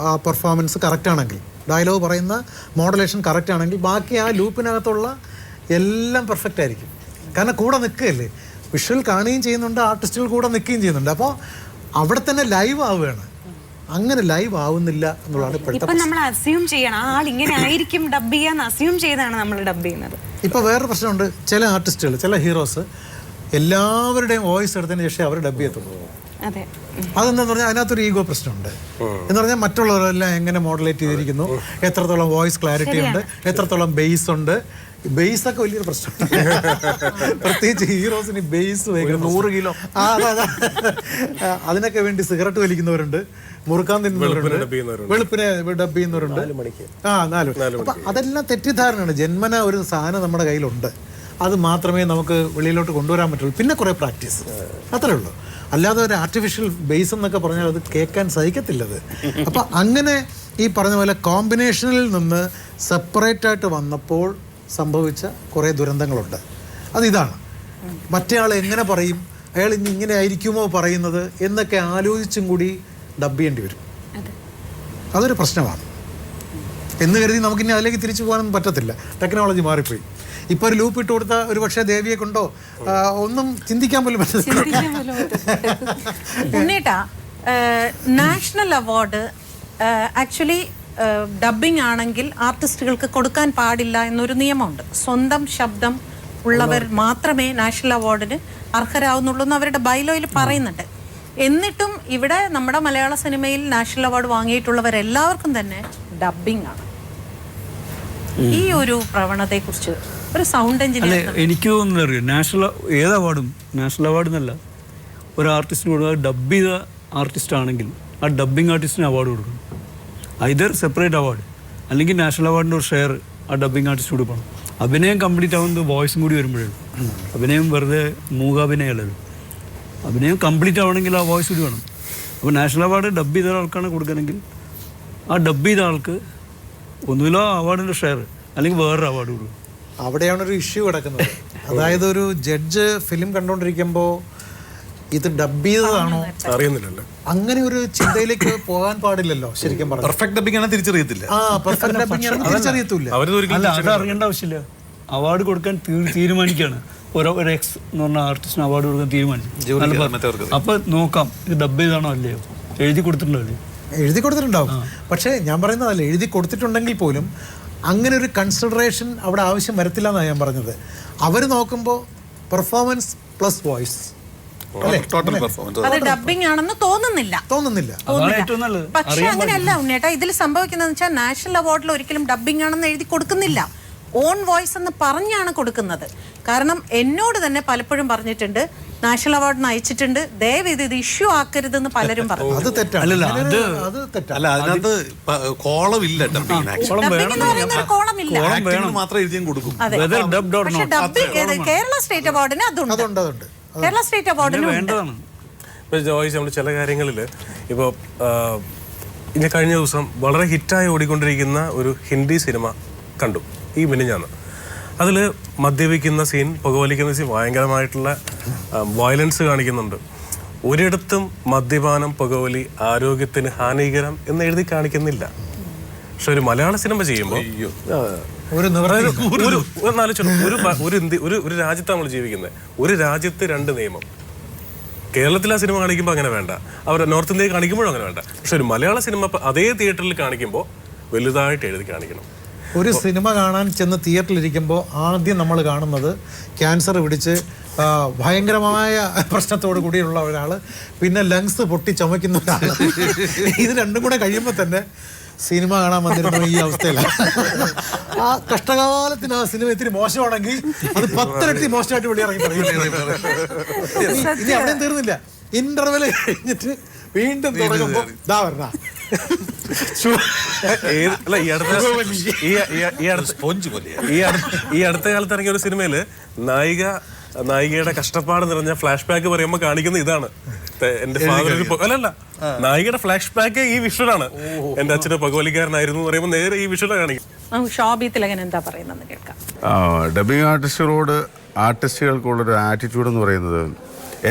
[SPEAKER 3] ആ പെർഫോമൻസ് കറക്റ്റ് ആണെങ്കിൽ, ഡയലോഗ് പറയുന്ന മോഡുലേഷൻ കറക്റ്റ് ആണെങ്കിൽ ബാക്കി ആ ലൂപ്പിനകത്തുള്ള എല്ലാം പെർഫെക്റ്റ് ആയിരിക്കും. കാരണം കൂടെ നിൽക്കുകയല്ലേ, വിഷ്വൽ കാണുകയും ചെയ്യുന്നുണ്ട്, ആർട്ടിസ്റ്റുകൾ കൂടെ നിൽക്കുകയും ചെയ്യുന്നുണ്ട്. അപ്പോൾ അവിടെ തന്നെ ലൈവ് ആവുകയാണ്. അങ്ങനെ ലൈവ് ആവുന്നില്ല എന്നുള്ളതാണ്
[SPEAKER 9] ഇപ്പോഴത്തെ. നമ്മൾ അസ്യൂം ചെയ്യണം ആൾ ഇങ്ങനെ ആയിരിക്കും ഡബ് ചെയ്യാന്ന് അസ്യൂം ചെയ്താണ് നമ്മൾ ഡബ് ചെയ്യുന്നത്.
[SPEAKER 3] ഇപ്പോൾ വേറൊരു പ്രശ്നമുണ്ട്. ചില ആർട്ടിസ്റ്റുകൾ, ചില ഹീറോസ് എല്ലാവരുടെയും വോയിസ് എടുത്തതിന് ശേഷം അവർ ഡബ് ചെയ്യത്തുള്ളൂ. അതെന്താന്ന് പറഞ്ഞാൽ അതിനകത്തൊരു ഈഗോ പ്രശ്നമുണ്ട്. എന്ന് പറഞ്ഞാൽ മറ്റുള്ളവരെല്ലാം എങ്ങനെ മോഡുലേറ്റ് ചെയ്തിരിക്കുന്നു, എത്രത്തോളം വോയിസ് ക്ലാരിറ്റി ഉണ്ട്, എത്രത്തോളം ബേസ് ഉണ്ട്. ബേസ് ഒക്കെ വലിയൊരു പ്രശ്നമാണ്. പ്രത്യേകിച്ച് ഹീറോസിന് ബേസ് 100 കിലോ. അതിനൊക്കെ വേണ്ടി സിഗരറ്റ് വലിക്കുന്നവരുണ്ട്, മുറുക്കാൻ തിന്നുന്നവരുണ്ട്, വെളുപ്പിനെ ഡബ് ചെയ്യുന്നവരുണ്ട്. 4. അപ്പൊ അതെല്ലാം തെറ്റിദ്ധാരണയാണ്. ജന്മന ഒരു സാധനം നമ്മുടെ കയ്യിലുണ്ട്, അത് മാത്രമേ നമുക്ക് വെളിയിലോട്ട് കൊണ്ടുവരാൻ പറ്റുള്ളൂ. പിന്നെ കുറേ പ്രാക്ടീസ്, അത്രേ ഉള്ളൂ. അല്ലാതെ ഒരു ആർട്ടിഫിഷ്യൽ ബേസ് എന്നൊക്കെ പറഞ്ഞാൽ അത് കേൾക്കാൻ സഹിക്കത്തില്ലത്. അപ്പം അങ്ങനെ ഈ പറഞ്ഞ പോലെ കോമ്പിനേഷനിൽ നിന്ന് സെപ്പറേറ്റ് ആയിട്ട് വന്നപ്പോൾ സംഭവിച്ച കുറേ ദുരന്തങ്ങളുണ്ട്. അതിതാണ്, മറ്റേ ആൾ എങ്ങനെ പറയും, അയാൾ ഇനി ഇങ്ങനെ ആയിരിക്കുമോ പറയുന്നത് എന്നൊക്കെ ആലോചിച്ചും കൂടി ഡബ് ചെയ്യേണ്ടി വരും. അതൊരു പ്രശ്നമാണ്. എന്ന് കരുതി നമുക്കിനി അതിലേക്ക് തിരിച്ചു പോകാനൊന്നും പറ്റത്തില്ല. ടെക്നോളജി മാറിപ്പോയി. ഇപ്പൊ ഒരു ലൂപ്പ് ഇട്ട് കൊടുത്താൽ ഒരു പക്ഷേ ദേവിയെ കൊണ്ടോ ഒന്നും ചിന്തിക്കാൻ പോലും പറ്റത്തില്ല.
[SPEAKER 1] നാഷണൽ അവാർഡ് ആക്ച്വലി ഡബ്ബിംഗ് ആണെങ്കിൽ ആർട്ടിസ്റ്റുകൾക്ക് കൊടുക്കാൻ പാടില്ല എന്നൊരു നിയമമുണ്ട്. സ്വന്തം ശബ്ദം ഉള്ളവർ മാത്രമേ നാഷണൽ അവാർഡിന് അർഹരാവുന്നുള്ളൂ എന്ന് അവരുടെ ബൈലോയിൽ പറയുന്നുണ്ട്. എന്നിട്ടും ഇവിടെ നമ്മുടെ മലയാള സിനിമയിൽ നാഷണൽ അവാർഡ് വാങ്ങിയിട്ടുള്ളവരെല്ലാവർക്കും തന്നെ ഡബ്ബിംഗ് ആണ്. ഈ ഒരു പ്രവണതയെ കുറിച്ച് ഒരു സൗണ്ട് എഞ്ചിനീയർ
[SPEAKER 7] എനിക്ക് തോന്നുന്നത് അറിയാം, ഏത് അവാർഡും നാഷണൽ അവാർഡ് എന്നല്ല, ഒരു ആർട്ടിസ്റ്റിന് കൊടുക്കുക ഡബ് ചെയ്ത ആർട്ടിസ്റ്റ് ആണെങ്കിൽ ആ ഡബ്ബിംഗ് ആർട്ടിസ്റ്റിന് അവാർഡ് കൊടുക്കണം. ഐദർ സെപ്പറേറ്റ് അവാർഡ് അല്ലെങ്കിൽ നാഷണൽ അവാർഡിൻ്റെ ഒരു ഷെയർ ആ ഡബ്ബിംഗ് ആർട്ടിസ്റ്റ് കൊടുക്കണം. അഭിനയം കംപ്ലീറ്റ് ആവുന്നത് വോയിസും കൂടി വരുമ്പോഴേ. അഭിനയം വെറുതെ മൂകാഭിനയമല്ലല്ലോ. അഭിനയം കംപ്ലീറ്റ് ആവണമെങ്കിൽ ആ വോയിസ് കൂടി വേണം. അപ്പോൾ നാഷണൽ അവാർഡ് ഡബ് ചെയ്ത ആൾക്കാണ് കൊടുക്കണമെങ്കിൽ ആ ഡബ് ചെയ്ത ആൾക്ക് ഒന്നുമില്ല അവാർഡിൻ്റെ ഷെയർ അല്ലെങ്കിൽ വേറൊരു അവാർഡ് കൊടുക്കും.
[SPEAKER 3] അവിടെയാണ് ഒരു ഇഷ്യൂ കിടക്കുന്നത്. അതായത് ഒരു ജഡ്ജ് ഫിലിം കണ്ടുകൊണ്ടിരിക്കുമ്പോൾ ഇത് ഡബ് ചെയ്തതാണോ
[SPEAKER 6] അറിയുന്നില്ലല്ലോ.
[SPEAKER 3] അങ്ങനെ ഒരു ചിന്തയിലേക്ക് പോകാൻ പാടില്ലല്ലോ ശരിക്കും പറഞ്ഞു.
[SPEAKER 2] പെർഫെക്റ്റ് ഡബിംഗ് ആണ് തിരിച്ചറിയത്തില്ല.
[SPEAKER 3] പെർഫെക്റ്റ് ഡബിംഗ് ആണെന്ന് തിരിച്ചറിയത്തില്ല.
[SPEAKER 7] അല്ല, അത് അറിയേണ്ട ആവശ്യമില്ല. അവാർഡ് കൊടുക്കാൻ തീരുമാനിക്കുകയാണ്. ഒരു എക്സ് എന്ന് പറഞ്ഞ ആർട്ടിസ്റ്റിന് അവാർഡ് കൊടുക്കാൻ തീരുമാനിച്ചു. അപ്പൊ നോക്കാം ഇത് ഡബ് ചെയ്താണോ അല്ലയോ, എഴുതി കൊടുത്തിട്ടുണ്ടോ?
[SPEAKER 3] എഴുതി കൊടുത്തിട്ടുണ്ടാവും. പക്ഷേ ഞാൻ പറയുന്നതല്ല, എഴുതി കൊടുത്തിട്ടുണ്ടെങ്കിൽ പോലും അങ്ങനെ ഒരു കൺസിഡറേഷൻ അവിടെ ആവശ്യം വരത്തില്ല എന്നാണ് ഞാൻ പറഞ്ഞത്. അവർ നോക്കുമ്പോൾ പെർഫോമൻസ് പ്ലസ് വോയിസ്
[SPEAKER 1] അത് ഡബിംഗ് ആണെന്ന് തോന്നുന്നില്ല. പക്ഷെ അങ്ങനെയല്ല ഉണ്ണേട്ടാ, ഇതിൽ സംഭവിക്കുന്നതെന്ന് വെച്ചാൽ നാഷണൽ അവാർഡിൽ ഒരിക്കലും ഡബിംഗ് ആണെന്ന് എഴുതി കൊടുക്കുന്നില്ല, ഓൺ വോയിസ് എന്ന് പറഞ്ഞാണ് കൊടുക്കുന്നത്. കാരണം എന്നോട് തന്നെ പലപ്പോഴും പറഞ്ഞിട്ടുണ്ട്, നാഷണൽ അവാർഡിന് അയച്ചിട്ടുണ്ട്, ദയവ് ഇത് ഇഷ്യൂ ആക്കരുതെന്ന് പലരും പറഞ്ഞു.
[SPEAKER 3] അത് തെറ്റാണ്.
[SPEAKER 2] അല്ല, അതിനകത്ത് കോളമില്ല.
[SPEAKER 1] കോളമില്ല
[SPEAKER 2] മാത്രം എഴുതിയും കൊടുക്കും.
[SPEAKER 1] പക്ഷെ ഡബിംഗ് കേരള സ്റ്റേറ്റ് അവാർഡിന് അതുണ്ട്. കേരള സ്റ്റേറ്റ് അവാർഡിന്
[SPEAKER 6] ഇപ്പോൾ ജോയ്സ് നമ്മൾ ചില കാര്യങ്ങളിൽ ഇപ്പോൾ ഇനി കഴിഞ്ഞ ദിവസം വളരെ ഹിറ്റായി ഓടിക്കൊണ്ടിരിക്കുന്ന ഒരു ഹിന്ദി സിനിമ കണ്ടു ഈ മിനിഞ്ഞാന്ന്. അതിൽ മദ്യപിക്കുന്ന സീൻ, പുകവലിക്കുന്ന സീൻ, ഭയങ്കരമായിട്ടുള്ള വയലൻസ് കാണിക്കുന്നുണ്ട്. ഒരിടത്തും മദ്യപാനം, പുകവലി ആരോഗ്യത്തിന് ഹാനികരം എന്ന് എഴുതി കാണിക്കുന്നില്ല. പക്ഷെ ഒരു മലയാള സിനിമ ചെയ്യുമ്പോൾ ഒരു രാജ്യത്താണ് നമ്മൾ ജീവിക്കുന്നത്. ഒരു രാജ്യത്ത് രണ്ട് നിയമം. കേരളത്തിൽ ആ സിനിമ കാണിക്കുമ്പോൾ അങ്ങനെ വേണ്ട, അവർ നോർത്ത് ഇന്ത്യയിൽ കാണിക്കുമ്പോഴും അങ്ങനെ വേണ്ട. പക്ഷെ ഒരു മലയാള സിനിമ അതേ തിയേറ്ററിൽ കാണിക്കുമ്പോൾ വലുതായിട്ട് എഴുതി കാണിക്കണം.
[SPEAKER 3] ഒരു സിനിമ കാണാൻ ചെന്ന് തിയേറ്ററിലിരിക്കുമ്പോൾ ആദ്യം നമ്മൾ കാണുന്നത് ക്യാൻസർ പിടിച്ച് ഭയങ്കരമായ പ്രശ്നത്തോട് കൂടിയുള്ള ഒരാൾ, പിന്നെ ലങ്സ് പൊട്ടി ചുമക്കുന്ന ഒരാൾ. ഇത് രണ്ടും കൂടെ കഴിയുമ്പോൾ തന്നെ സിനിമ കാണാൻ വന്നിരുന്ന ഈ അവസ്ഥയിലാണ്. ആ കഷ്ടകാലത്തിന് ആ സിനിമ ഇത്തിരി മോശമാണെങ്കിൽ അത് 10 ഇരട്ടി മോശമായിട്ട് വെളിയിറങ്ങി ഇനി അവിടെയും തീർന്നില്ല. ഇന്റർവെല് കഴിഞ്ഞിട്ട് വീണ്ടും തുടങ്ങുമ്പോൾ ഇതാ വരണ
[SPEAKER 6] ഈ അടുത്ത കാലത്ത് ഇറങ്ങിയ ഒരു സിനിമയില് നായികയുടെ കഷ്ടപ്പാട് നിറഞ്ഞ ഫ്ലാഷ് ബാക്ക് പറയുമ്പോൾ കാണിക്കുന്ന ഇതാണ്. എന്റെ ഫാദർ അല്ലല്ല, നായികയുടെ ഫ്ലാഷ് ബാക്ക് ഈ വിഷ്വലാണ്. എന്റെ അച്ഛന് പുകവലിക്കാരനായിരുന്നു പറയുമ്പോൾ നേരെ ഈ വിഷ്വലാണ് കാണിക്കും.
[SPEAKER 1] എന്താ പറയുന്നത് കേൾക്കാം.
[SPEAKER 11] ഡബിങ് ആർട്ടിസ്റ്റുകൾക്കുള്ളൊരു ആറ്റിറ്റ്യൂഡ് എന്ന് പറയുന്നത്,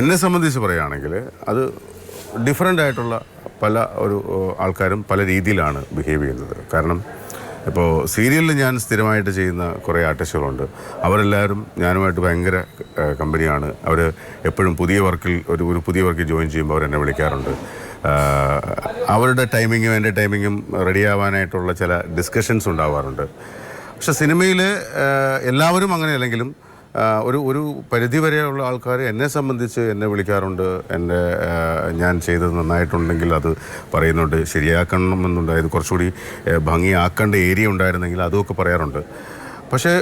[SPEAKER 11] എന്നെ സംബന്ധിച്ച് പറയുകയാണെങ്കിൽ അത് ഡിഫറെൻ്റ് ആയിട്ടുള്ള പല ആൾക്കാരും പല രീതിയിലാണ് ബിഹേവ് ചെയ്യുന്നത്. കാരണം ഇപ്പോൾ സീരിയലിൽ ഞാൻ സ്ഥിരമായിട്ട് ചെയ്യുന്ന കുറേ ആർട്ടിസ്റ്റുകളുണ്ട്. അവരെല്ലാവരും ഞാനുമായിട്ട് ഭയങ്കര കമ്പനിയാണ്. അവർ എപ്പോഴും പുതിയ വർക്കിൽ ജോയിൻ ചെയ്യുമ്പോൾ അവരെന്നെ വിളിക്കാറുണ്ട്. അവരുടെ ടൈമിങ്ങും എൻ്റെ ടൈമിങ്ങും റെഡിയാവാനായിട്ടുള്ള ചില ഡിസ്കഷൻസ് ഉണ്ടാവാറുണ്ട്. പക്ഷെ സിനിമയിൽ എല്ലാവരും അങ്ങനെയല്ലെങ്കിലും ഒരു പരിധി വരെയുള്ള ആൾക്കാർ എന്നെ സംബന്ധിച്ച് എന്നെ വിളിക്കാറുണ്ട്. ഞാൻ ചെയ്തത് നന്നായിട്ടുണ്ടെങ്കിൽ അത് പറയുന്നുണ്ട്, ശരിയാക്കണമെന്നുണ്ടായത് കുറച്ചുകൂടി ഭംഗിയാക്കേണ്ട ഏരിയ ഉണ്ടായിരുന്നെങ്കിൽ അതുമൊക്കെ പറയാറുണ്ട്. പക്ഷേ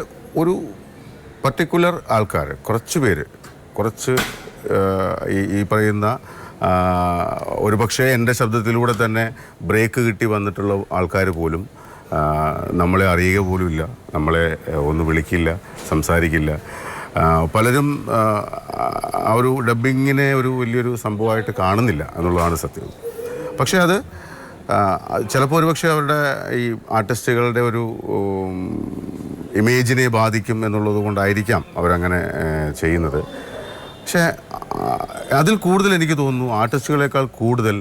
[SPEAKER 11] ഒരു പർട്ടിക്കുലർ ആൾക്കാർ, കുറച്ച് ഈ പറയുന്ന ഒരു പക്ഷേ എൻ്റെ ശബ്ദത്തിലൂടെ തന്നെ ബ്രേക്ക് കിട്ടി വന്നിട്ടുള്ള ആൾക്കാർ പോലും നമ്മളെ അറിയുക പോലുമില്ല, നമ്മളെ ഒന്ന് വിളിക്കില്ല, സംസാരിക്കില്ല. പലരും ആ ഒരു ഡബ്ബിങ്ങിനെ ഒരു വലിയൊരു സംഭവമായിട്ട് കാണുന്നില്ല എന്നുള്ളതാണ് സത്യം. പക്ഷേ അത് ചിലപ്പോൾ ഒരുപക്ഷെ അവരുടെ ഈ ആർട്ടിസ്റ്റുകളുടെ ഒരു ഇമേജിനെ ബാധിക്കും എന്നുള്ളത് കൊണ്ടായിരിക്കാം അവരങ്ങനെ ചെയ്യുന്നത്. പക്ഷേ അതിൽ കൂടുതൽ എനിക്ക് തോന്നുന്നു ആർട്ടിസ്റ്റുകളെക്കാൾ കൂടുതൽ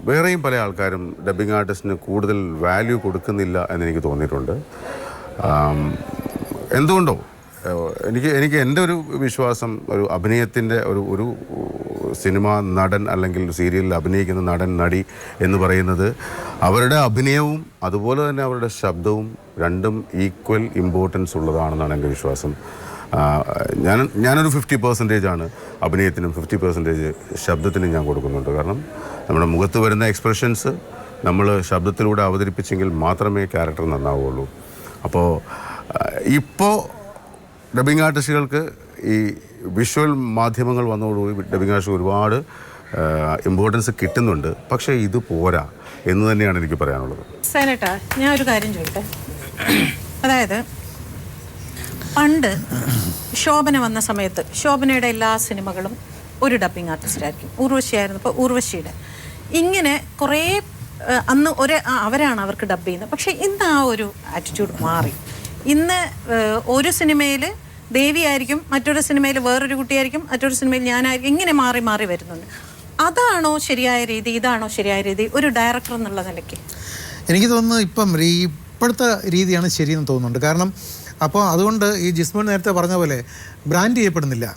[SPEAKER 11] വേറെയും പല ആൾക്കാരും ഡബ്ബിങ് ആർട്ടിസ്റ്റിന് കൂടുതൽ വാല്യൂ കൊടുക്കുന്നില്ല എന്നെനിക്ക് തോന്നിയിട്ടുണ്ട്. എന്തുകൊണ്ടോ എനിക്ക് എൻ്റെ ഒരു വിശ്വാസം, ഒരു അഭിനയത്തിൻ്റെ ഒരു സിനിമ നടൻ അല്ലെങ്കിൽ സീരിയലിൽ അഭിനയിക്കുന്ന നടൻ നടി എന്ന് പറയുന്നത് അവരുടെ അഭിനയവും അതുപോലെ തന്നെ അവരുടെ ശബ്ദവും രണ്ടും ഈക്വൽ ഇമ്പോർട്ടൻസ് ഉള്ളതാണെന്നാണ് എൻ്റെ വിശ്വാസം. ഞാനൊരു 50% അഭിനയത്തിനും 50% ശബ്ദത്തിനും ഞാൻ കൊടുക്കുന്നുണ്ട്. കാരണം നമ്മുടെ മുഖത്ത് വരുന്ന എക്സ്പ്രഷൻസ് നമ്മൾ ശബ്ദത്തിലൂടെ അവതരിപ്പിച്ചെങ്കിൽ മാത്രമേ ക്യാരക്ടർ നന്നാവുകയുള്ളൂ. അപ്പോൾ ഇപ്പോൾ ഡബ്ബിങ് ആർട്ടിസ്റ്റുകൾക്ക് ഈ വിഷ്വൽ മാധ്യമങ്ങൾ വന്നതോടുകൂടി ഡബ്ബിങ് ആർട്ടിസ്റ്റ് ഒരുപാട് ഇമ്പോർട്ടൻസ് കിട്ടുന്നുണ്ട്. പക്ഷേ ഇത് പോരാ എന്ന് തന്നെയാണ് എനിക്ക് പറയാനുള്ളത്.
[SPEAKER 1] സേനേട്ടാ, ഞാൻ ഒരു കാര്യം ചോദിക്കട്ടെ. അതായത് പണ്ട് ശോഭന വന്ന സമയത്ത് ശോഭനയുടെ എല്ലാ സിനിമകളും ഒരു ഡബ്ബിങ് ആർട്ടിസ്റ്റായിരിക്കും. ഊർവശിയായിരുന്നപ്പോൾ ഊർവശിയുടെ ഇങ്ങനെ കുറേ അന്ന് അവരാണ് അവർക്ക് ഡബ് ചെയ്യുന്നത്. പക്ഷേ ഇന്ന് ആ ഒരു ആറ്റിറ്റ്യൂഡ് മാറി. ഇന്ന് ഒരു സിനിമയിൽ ദേവി ആയിരിക്കും, മറ്റൊരു സിനിമയിൽ വേറൊരു കുട്ടിയായിരിക്കും, മറ്റൊരു സിനിമയിൽ ഞാനായിരിക്കും, ഇങ്ങനെ മാറി മാറി വരുന്നുണ്ട്. അതാണോ ശരിയായ രീതി, ഇതാണോ ശരിയായ രീതി ഒരു ഡയറക്ടർ എന്നുള്ള നിലയ്ക്ക്?
[SPEAKER 3] എനിക്ക് തോന്നുന്നു ഇപ്പോഴത്തെ രീതിയാണ് ശരിയെന്ന് തോന്നുന്നുണ്ട്. കാരണം അപ്പോൾ അതുകൊണ്ട് ഈ ജിസ്മോൻ നേരത്തെ പറഞ്ഞ പോലെ ബ്രാൻഡ് ചെയ്യപ്പെടുന്നില്ല.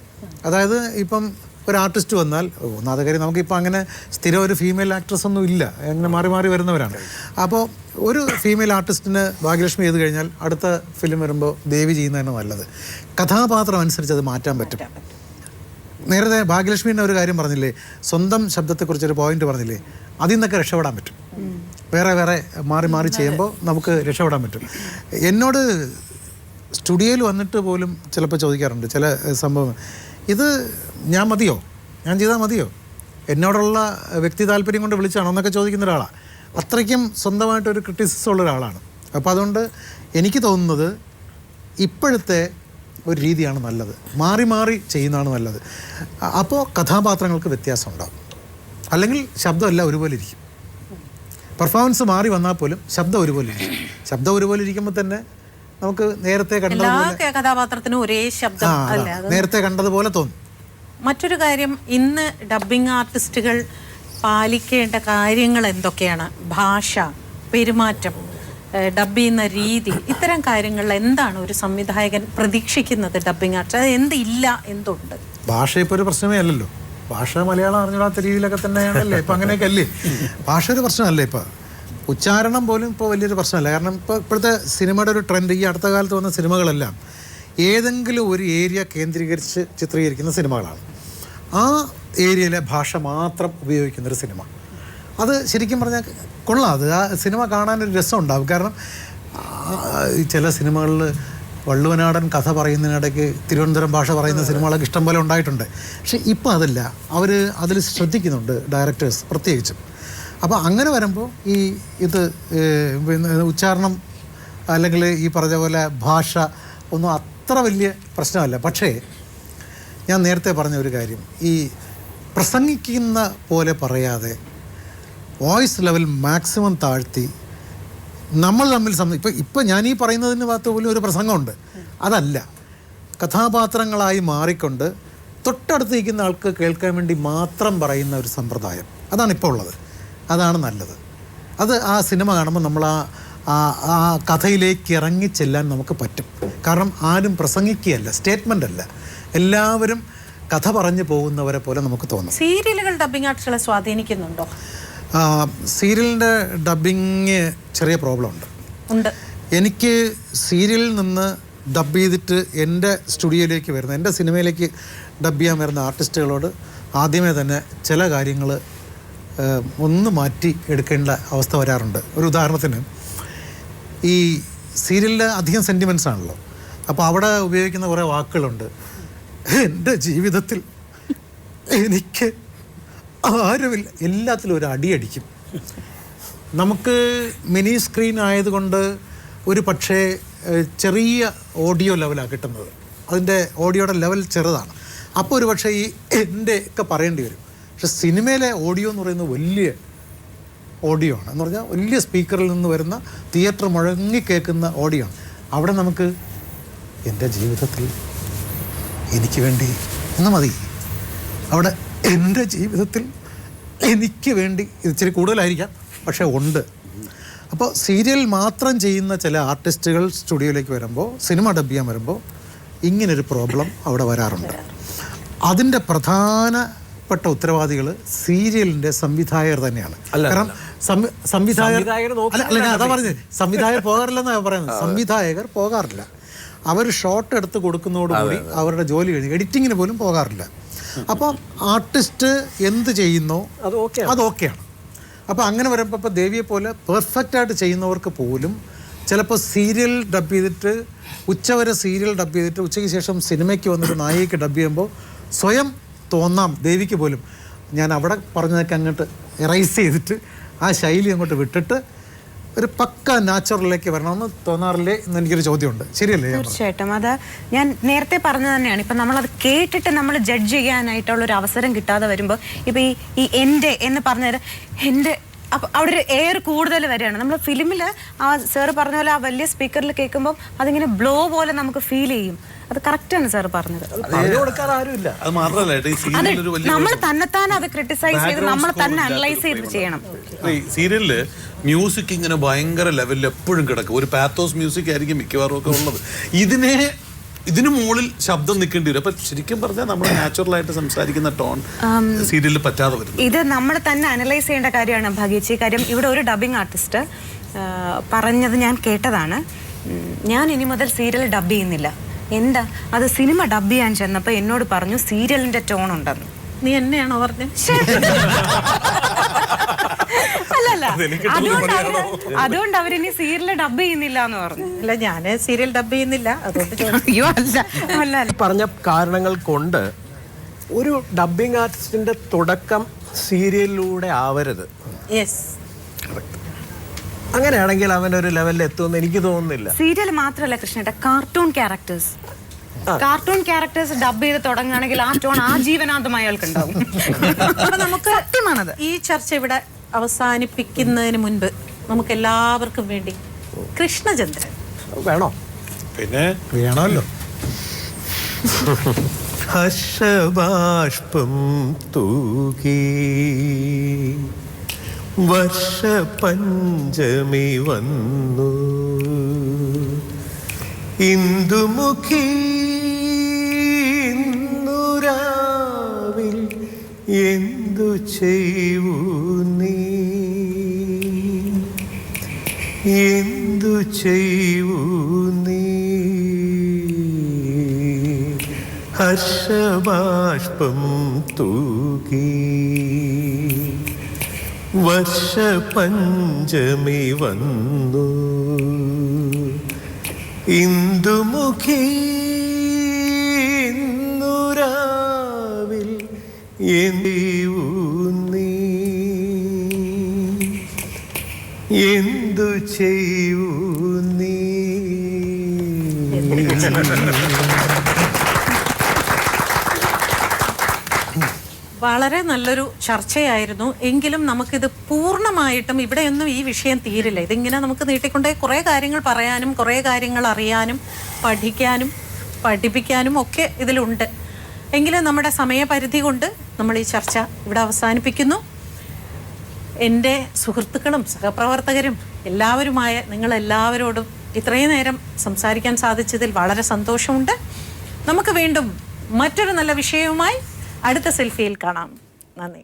[SPEAKER 3] അതായത് ഇപ്പം ഒരു ആർട്ടിസ്റ്റ് വന്നാൽ ഒന്നാമത്തെ കാര്യം നമുക്കിപ്പോൾ അങ്ങനെ സ്ഥിരം ഒരു ഫീമെയിൽ ആക്ട്രസ് ഒന്നും ഇല്ല, അങ്ങനെ മാറി മാറി വരുന്നവരാണ്. അപ്പോൾ ഒരു ഫീമെയിൽ ആർട്ടിസ്റ്റിന് ഭാഗ്യലക്ഷ്മി ചെയ്ത് കഴിഞ്ഞാൽ അടുത്ത ഫിലിം വരുമ്പോൾ ദേവി ചെയ്യുന്നതാണ് നല്ലത്. കഥാപാത്രം അനുസരിച്ച് അത് മാറ്റാൻ പറ്റും. നേരത്തെ ഭാഗ്യലക്ഷ്മിൻ്റെ ഒരു കാര്യം പറഞ്ഞില്ലേ, സ്വന്തം ശബ്ദത്തെക്കുറിച്ചൊരു പോയിന്റ് പറഞ്ഞില്ലേ, അതിൽ നിന്നൊക്കെ രക്ഷപ്പെടാൻ പറ്റും. വേറെ വേറെ മാറി മാറി ചെയ്യുമ്പോൾ നമുക്ക് രക്ഷപ്പെടാൻ പറ്റും. എന്നോട് സ്റ്റുഡിയോയിൽ വന്നിട്ട് പോലും ചിലപ്പോൾ ചോദിക്കാറുണ്ട് ചില സംഭവം, ഇത് ഞാൻ മതിയോ, ഞാൻ ചെയ്താൽ മതിയോ, എന്നോടുള്ള വ്യക്തി താല്പര്യം കൊണ്ട് വിളിച്ചാണോ എന്നൊക്കെ ചോദിക്കുന്ന ഒരാളാണ്. അത്രയ്ക്കും സ്വന്തമായിട്ടൊരു ക്രിറ്റിസിസം ഉള്ള ഒരാളാണ്. അപ്പോൾ അതുകൊണ്ട് എനിക്ക് തോന്നുന്നത് ഇപ്പോഴത്തെ ഒരു രീതിയാണ് നല്ലത്, മാറി മാറി ചെയ്യുന്നതാണ് നല്ലത്. അപ്പോൾ കഥാപാത്രങ്ങൾക്ക് വ്യത്യാസം ഉണ്ടാകും. അല്ലെങ്കിൽ ശബ്ദമെല്ലാം ഒരുപോലെ ഇരിക്കും. പെർഫോമൻസ് മാറി വന്നാൽ പോലും ശബ്ദം ഒരുപോലെ ഇരിക്കും. ശബ്ദം ഒരുപോലെ ഇരിക്കുമ്പോൾ തന്നെ നമുക്ക് നേരത്തെ കണ്ടതുപോലെ
[SPEAKER 1] കഥാപാത്രത്തിനും ഒരേ ശബ്ദം
[SPEAKER 3] നേരത്തെ കണ്ടതുപോലെ തോന്നും.
[SPEAKER 1] മറ്റൊരു കാര്യം, ഇന്ന് ഡബ്ബിംഗ് ആർട്ടിസ്റ്റുകൾ പാലിക്കേണ്ട കാര്യങ്ങൾ എന്തൊക്കെയാണ്? ഭാഷ, പെരുമാറ്റം, ഡബ് ചെയ്യുന്ന രീതി, ഇത്തരം കാര്യങ്ങളിൽ എന്താണ് ഒരു സംവിധായകൻ പ്രതീക്ഷിക്കുന്നത് ഡബ്ബിംഗ് ആർട്ടിസ്റ്റ്? അത് എന്തില്ല, എന്തുണ്ട്?
[SPEAKER 3] ഭാഷ ഇപ്പോൾ ഒരു പ്രശ്നമേ അല്ലല്ലോ. ഭാഷ മലയാളം അറിഞ്ഞിടാത്ത രീതിയിലൊക്കെ തന്നെയാണല്ലേ ഇപ്പം, അങ്ങനെയൊക്കെ അല്ലേ. ഭാഷ ഒരു പ്രശ്നമല്ലേ ഇപ്പോൾ. ഉച്ചാരണം പോലും ഇപ്പോൾ വലിയൊരു പ്രശ്നമല്ല. കാരണം ഇപ്പോഴത്തെ സിനിമയുടെ ഒരു ട്രെൻഡ്, ഈ അടുത്ത കാലത്ത് വന്ന സിനിമകളെല്ലാം ഏതെങ്കിലും ഒരു ഏരിയ കേന്ദ്രീകരിച്ച് ചിത്രീകരിക്കുന്ന സിനിമകളാണ്. ആ ഏരിയയിലെ ഭാഷ മാത്രം ഉപയോഗിക്കുന്നൊരു സിനിമ, അത് ശരിക്കും പറഞ്ഞാൽ കൊള്ളാം. അത് ആ സിനിമ കാണാനൊരു രസം ഉണ്ടാകും. കാരണം ചില സിനിമകളിൽ വള്ളുവനാടൻ കഥ പറയുന്നതിനിടയ്ക്ക് തിരുവനന്തപുരം ഭാഷ പറയുന്ന സിനിമകളൊക്കെ ഇഷ്ടം പോലെ ഉണ്ടായിട്ടുണ്ട്. പക്ഷെ ഇപ്പോൾ അതല്ല, അവർ അതിൽ ശ്രദ്ധിക്കുന്നുണ്ട് ഡയറക്ടേഴ്സ് പ്രത്യേകിച്ചും. അപ്പോൾ അങ്ങനെ വരുമ്പോൾ ഈ ഇത് ഉച്ചാരണം അല്ലെങ്കിൽ ഈ പറഞ്ഞ പോലെ ഭാഷ ഒന്നും അത്ര വലിയ പ്രശ്നമല്ല. പക്ഷേ ഞാൻ നേരത്തെ പറഞ്ഞ ഒരു കാര്യം, ഈ പ്രസംഗിക്കുന്ന പോലെ പറയാതെ വോയിസ് ലെവൽ മാക്സിമം താഴ്ത്തി നമ്മൾ തമ്മിൽ ഇപ്പം ഞാൻ ഈ പറയുന്നതിന് ഭാഗത്ത് പോലും ഒരു പ്രസംഗമുണ്ട്. അതല്ല, കഥാപാത്രങ്ങളായി മാറിക്കൊണ്ട് തൊട്ടടുത്ത് നിൽക്കുന്ന ആൾക്ക് കേൾക്കാൻ വേണ്ടി മാത്രം പറയുന്ന ഒരു സമ്പ്രദായം, അതാണ് ഇപ്പോൾ ഉള്ളത്. അതാണ് നല്ലത്. അത് ആ സിനിമ കാണുമ്പോൾ നമ്മൾ ആ കഥയിലേക്ക് ഇറങ്ങി ചെല്ലാൻ നമുക്ക് പറ്റും. കാരണം ആരും പ്രസംഗിക്കുകയല്ല, സ്റ്റേറ്റ്മെൻ്റ് അല്ല, എല്ലാവരും കഥ പറഞ്ഞു പോകുന്നവരെ പോലെ നമുക്ക് തോന്നും.
[SPEAKER 1] സീരിയലുകൾ ഡബ്ബിംഗ് ആർട്ടിസ്റ്റുകളെ സ്വാധീനിക്കുന്നുണ്ടോ?
[SPEAKER 3] സീരിയലിൻ്റെ ഡബ്ബിങ് ചെറിയ പ്രോബ്ലം ഉണ്ട്. എനിക്ക് സീരിയലിൽ നിന്ന് ഡബ് ചെയ്തിട്ട് എൻ്റെ സ്റ്റുഡിയോയിലേക്ക് വരുന്ന, എൻ്റെ സിനിമയിലേക്ക് ഡബ് ചെയ്യാൻ വരുന്ന ആർട്ടിസ്റ്റുകളോട് ആദ്യമേ തന്നെ ചില കാര്യങ്ങൾ ഒന്ന് മാറ്റി എടുക്കേണ്ട അവസ്ഥ വരാറുണ്ട്. ഒരു ഉദാഹരണത്തിന്, ഈ സീരിയലിൽ അധികം സെൻറ്റിമെൻറ്റ്സ് ആണല്ലോ. അപ്പോൾ അവിടെ ഉപയോഗിക്കുന്ന കുറേ വാക്കുകളുണ്ട്. എൻ്റെ ജീവിതത്തിൽ എനിക്ക് ആരുമില്ല, എല്ലാത്തിലും ഒരു അടിയടിക്കും. നമുക്ക് മിനി സ്ക്രീൻ ആയതുകൊണ്ട് ഒരു പക്ഷേ ചെറിയ ഓഡിയോ ലെവലാണ് കിട്ടുന്നത്, അതിൻ്റെ ഓഡിയോയുടെ ലെവൽ ചെറുതാണ്. അപ്പോൾ ഒരു പക്ഷേ ഈ എൻ്റെ ഒക്കെ പറയേണ്ടി വരും. പക്ഷെ സിനിമയിലെ ഓഡിയോ എന്ന് പറയുന്നത് വലിയ ഓഡിയോ ആണ്. എന്ന് പറഞ്ഞാൽ വലിയ സ്പീക്കറിൽ നിന്ന് വരുന്ന, തിയേറ്റർ മുഴങ്ങി കേൾക്കുന്ന ഓഡിയോ ആണ്. അവിടെ നമുക്ക് എൻ്റെ ജീവിതത്തിൽ എനിക്ക് വേണ്ടി എന്ന് മതി. അവിടെ എൻ്റെ ജീവിതത്തിൽ എനിക്ക് വേണ്ടി, ഇത് ഇച്ചിരി കൂടുതലായിരിക്കാം പക്ഷേ ഉണ്ട്. അപ്പോൾ സീരിയൽ മാത്രം ചെയ്യുന്ന ചില ആർട്ടിസ്റ്റുകൾ സ്റ്റുഡിയോയിലേക്ക് വരുമ്പോൾ, സിനിമ ഡബ് ചെയ്യാൻ വരുമ്പോൾ ഇങ്ങനൊരു പ്രോബ്ലം അവിടെ വരാറുണ്ട്. അതിൻ്റെ പ്രധാനപ്പെട്ട ഉത്തരവാദികൾ സീരിയലിൻ്റെ സംവിധായകർ തന്നെയാണ്. കാരണം സംവിധായകർ അല്ല, ഞാൻ അതാ പറഞ്ഞത്, സംവിധായകർ പോകാറില്ലെന്നാണ് പറയുന്നത്. സംവിധായകർ പോകാറില്ല. അവർ ഷോട്ട് എടുത്ത് കൊടുക്കുന്നതോടുകൂടി അവരുടെ ജോലി കഴിഞ്ഞ് എഡിറ്റിങ്ങിന് പോലും പോകാറില്ല. അപ്പോൾ ആർട്ടിസ്റ്റ് എന്ത് ചെയ്യുന്നോ അത് ഓക്കെയാണ്. അപ്പോൾ അങ്ങനെ വരുമ്പോൾ ഇപ്പോൾ ദേവിയെ പോലെ പെർഫെക്റ്റായിട്ട് ചെയ്യുന്നവർക്ക് പോലും ചിലപ്പോൾ സീരിയൽ ഡബ് ചെയ്തിട്ട് ഉച്ചവരെ സീരിയൽ ഡബ് ചെയ്തിട്ട് ഉച്ചയ്ക്ക് ശേഷം സിനിമയ്ക്ക് വന്നിട്ട് നായികയ്ക്ക് ഡബ് ചെയ്യുമ്പോൾ സ്വയം തോന്നാം ദേവിക്ക് പോലും ഞാൻ അവിടെ പറഞ്ഞതൊക്കെ അങ്ങോട്ട് എറൈസ് ചെയ്തിട്ട് ആ ശൈലി അങ്ങോട്ട് വിട്ടിട്ട് ഒരു പക്ക നാച്ചുറലിലേക്ക് വരണമെന്ന് തോന്നാറില്ലേ എന്ന് എനിക്കൊരു ചോദ്യമുണ്ട്. ശരിയല്ലേ?
[SPEAKER 9] തീർച്ചയായിട്ടും. അത് ഞാൻ നേരത്തെ പറഞ്ഞത് തന്നെയാണ്. ഇപ്പം നമ്മളത് കേട്ടിട്ട് നമ്മൾ ജഡ്ജ് ചെയ്യാനായിട്ടുള്ളൊരു അവസരം കിട്ടാതെ വരുമ്പോൾ, ഇപ്പം ഈ എൻ്റെ എന്ന് പറഞ്ഞാൽ എൻ്റെ അപ്പൊ അവിടെ ഒരു എയർ കൂടുതൽ വരികയാണ്. നമ്മൾ ഫിലിമിൽ ആ സാറ് പറഞ്ഞ പോലെ ആ വലിയ സ്പീക്കറിൽ കേൾക്കുമ്പോൾ അതിങ്ങനെ ബ്ലോ പോലെ നമുക്ക് ഫീൽ ചെയ്യും. അത് കറക്റ്റാണ് സാർ പറഞ്ഞത്.
[SPEAKER 2] അത് മാത്രമല്ല ഈ സീരിയലിൽ ഒരു വലിയ
[SPEAKER 9] നമ്മൾ തന്നെത്താൻ അത് ക്രിട്ടിസൈസ് ചെയ്ത് നമ്മൾ തന്നെ അനലൈസ് ചെയ്ത് ചെയ്യണം.
[SPEAKER 2] ഈ സീരിയലില് മ്യൂസിക് ഇങ്ങനെ ഭയങ്കര ലെവലിൽ എപ്പോഴും കിടക്കും. ഒരു പാത്തോസ് മ്യൂസിക് ആയിരിക്കും മിക്കവാറും ഒക്കെ ഉള്ളത്. ഇതിന് മുകളിൽ ശബ്ദം നിൽക്കേണ്ടി വരും. അപ്പൊ ശരിക്കും പറഞ്ഞാൽ നമ്മൾ നാച്ചുറൽ ആയിട്ട് സംസാരിക്കുന്ന ടോൺ സീരിയലിൽ പറ്റാതെ വരും.
[SPEAKER 9] ഇത് നമ്മൾ തന്നെ അനലൈസ് ചെയ്യേണ്ട കാര്യമാണ് ഭാഗ്യച്ചി. കാര്യം ഇവിടെ ഒരു ഡബിങ് ആർട്ടിസ്റ്റ് പറഞ്ഞത് ഞാൻ കേട്ടതാണ്, ഞാൻ ഇനി മുതൽ സീരിയൽ ഡബ് ചെയ്യുന്നില്ല. എന്താ അത് സിനിമ ഡബ് ചെയ്യാൻ ചെന്നപ്പോൾ എന്നോട് പറഞ്ഞു സീരിയലിന്റെ ടോൺ ഉണ്ടെന്ന്.
[SPEAKER 1] നീ എന്നെയാണോ പറഞ്ഞത്?
[SPEAKER 9] അല്ലല്ല, അതുകൊണ്ട് അവരിനി സീരിയൽ ഡബ് ചെയ്യുന്നില്ല എന്ന് പറഞ്ഞു.
[SPEAKER 1] അല്ല, ഞാൻ സീരിയൽ ഡബ് ചെയ്യുന്നില്ല, അതുകൊണ്ട്
[SPEAKER 9] അയ്യോ അല്ല.
[SPEAKER 4] പറഞ്ഞ കാരണങ്ങൾ കൊണ്ട് ഒരു ഡബിങ് ആർട്ടിസ്റ്റിന്റെ തുടക്കം സീരിയലിലൂടെ ആവരുത്.
[SPEAKER 1] യെസ്,
[SPEAKER 4] അങ്ങനെയാണെങ്കിൽ അവൻ ഒരു ലെവലിൽ എത്തുമെന്ന് എനിക്ക് തോന്നുന്നില്ല.
[SPEAKER 9] സീരിയൽ മാത്രമല്ല കൃഷ്ണേട്ട, കാർട്ടൂൺ ക്യാരക്ടേഴ്സ് ഡബ് ചെയ്ത് തുടങ്ങുകയാണെങ്കിൽ ആ ടോൺ ആജീവനാന്തമായി അയാൾക്കുണ്ടാവും.
[SPEAKER 1] അപ്പൊ നമുക്ക്
[SPEAKER 9] സത്യമാണത്.
[SPEAKER 1] ഈ ചർച്ച ഇവിടെ അവസാനിപ്പിക്കുന്നതിന് മുൻപ് നമുക്ക് എല്ലാവർക്കും വേണ്ടി കൃഷ്ണചന്ദ്രൻ
[SPEAKER 4] വേണോ?
[SPEAKER 2] പിന്നെ
[SPEAKER 3] വേണമല്ലോ.
[SPEAKER 12] ഹർഷബാഷ്പം തൂകി വർഷപഞ്ചമി വന്നു, ഇന്ദുമുഖി രാവിൽ എന്തു ചെയ്യൂ നീ, എന്തു ചെയ്യൂ നീ, ഹർഷബാഷ്പം തൂകി വർഷപഞ്ചമി വന്നു, ഇന്ദുമുഖി രാവിൽ എന്തു നീ, എന്തു ചെയ്യൂ നീ.
[SPEAKER 1] വളരെ നല്ലൊരു ചർച്ചയായിരുന്നു. എങ്കിലും നമുക്കിത് പൂർണ്ണമായിട്ടും ഇവിടെയൊന്നും ഈ വിഷയം തീരില്ല. ഇതിങ്ങനെ നമുക്ക് നീട്ടിക്കൊണ്ടേ കുറേ കാര്യങ്ങൾ പറയാനും കുറേ കാര്യങ്ങൾ അറിയാനും പഠിക്കാനും പഠിപ്പിക്കാനും ഒക്കെ ഇതിലുണ്ട്. എങ്കിലും നമ്മുടെ സമയപരിധി കൊണ്ട് നമ്മൾ ഈ ചർച്ച ഇവിടെ അവസാനിപ്പിക്കുന്നു. എൻ്റെ സുഹൃത്തുക്കളും സഹപ്രവർത്തകരും എല്ലാവരുമായ നിങ്ങളെല്ലാവരോടും ഇത്രയും നേരം സംസാരിക്കാൻ സാധിച്ചതിൽ വളരെ സന്തോഷമുണ്ട്. നമുക്ക് വീണ്ടും മറ്റൊരു നല്ല വിഷയവുമായി അടുത്ത സെൽഫിയിൽ കാണാം. നന്ദി.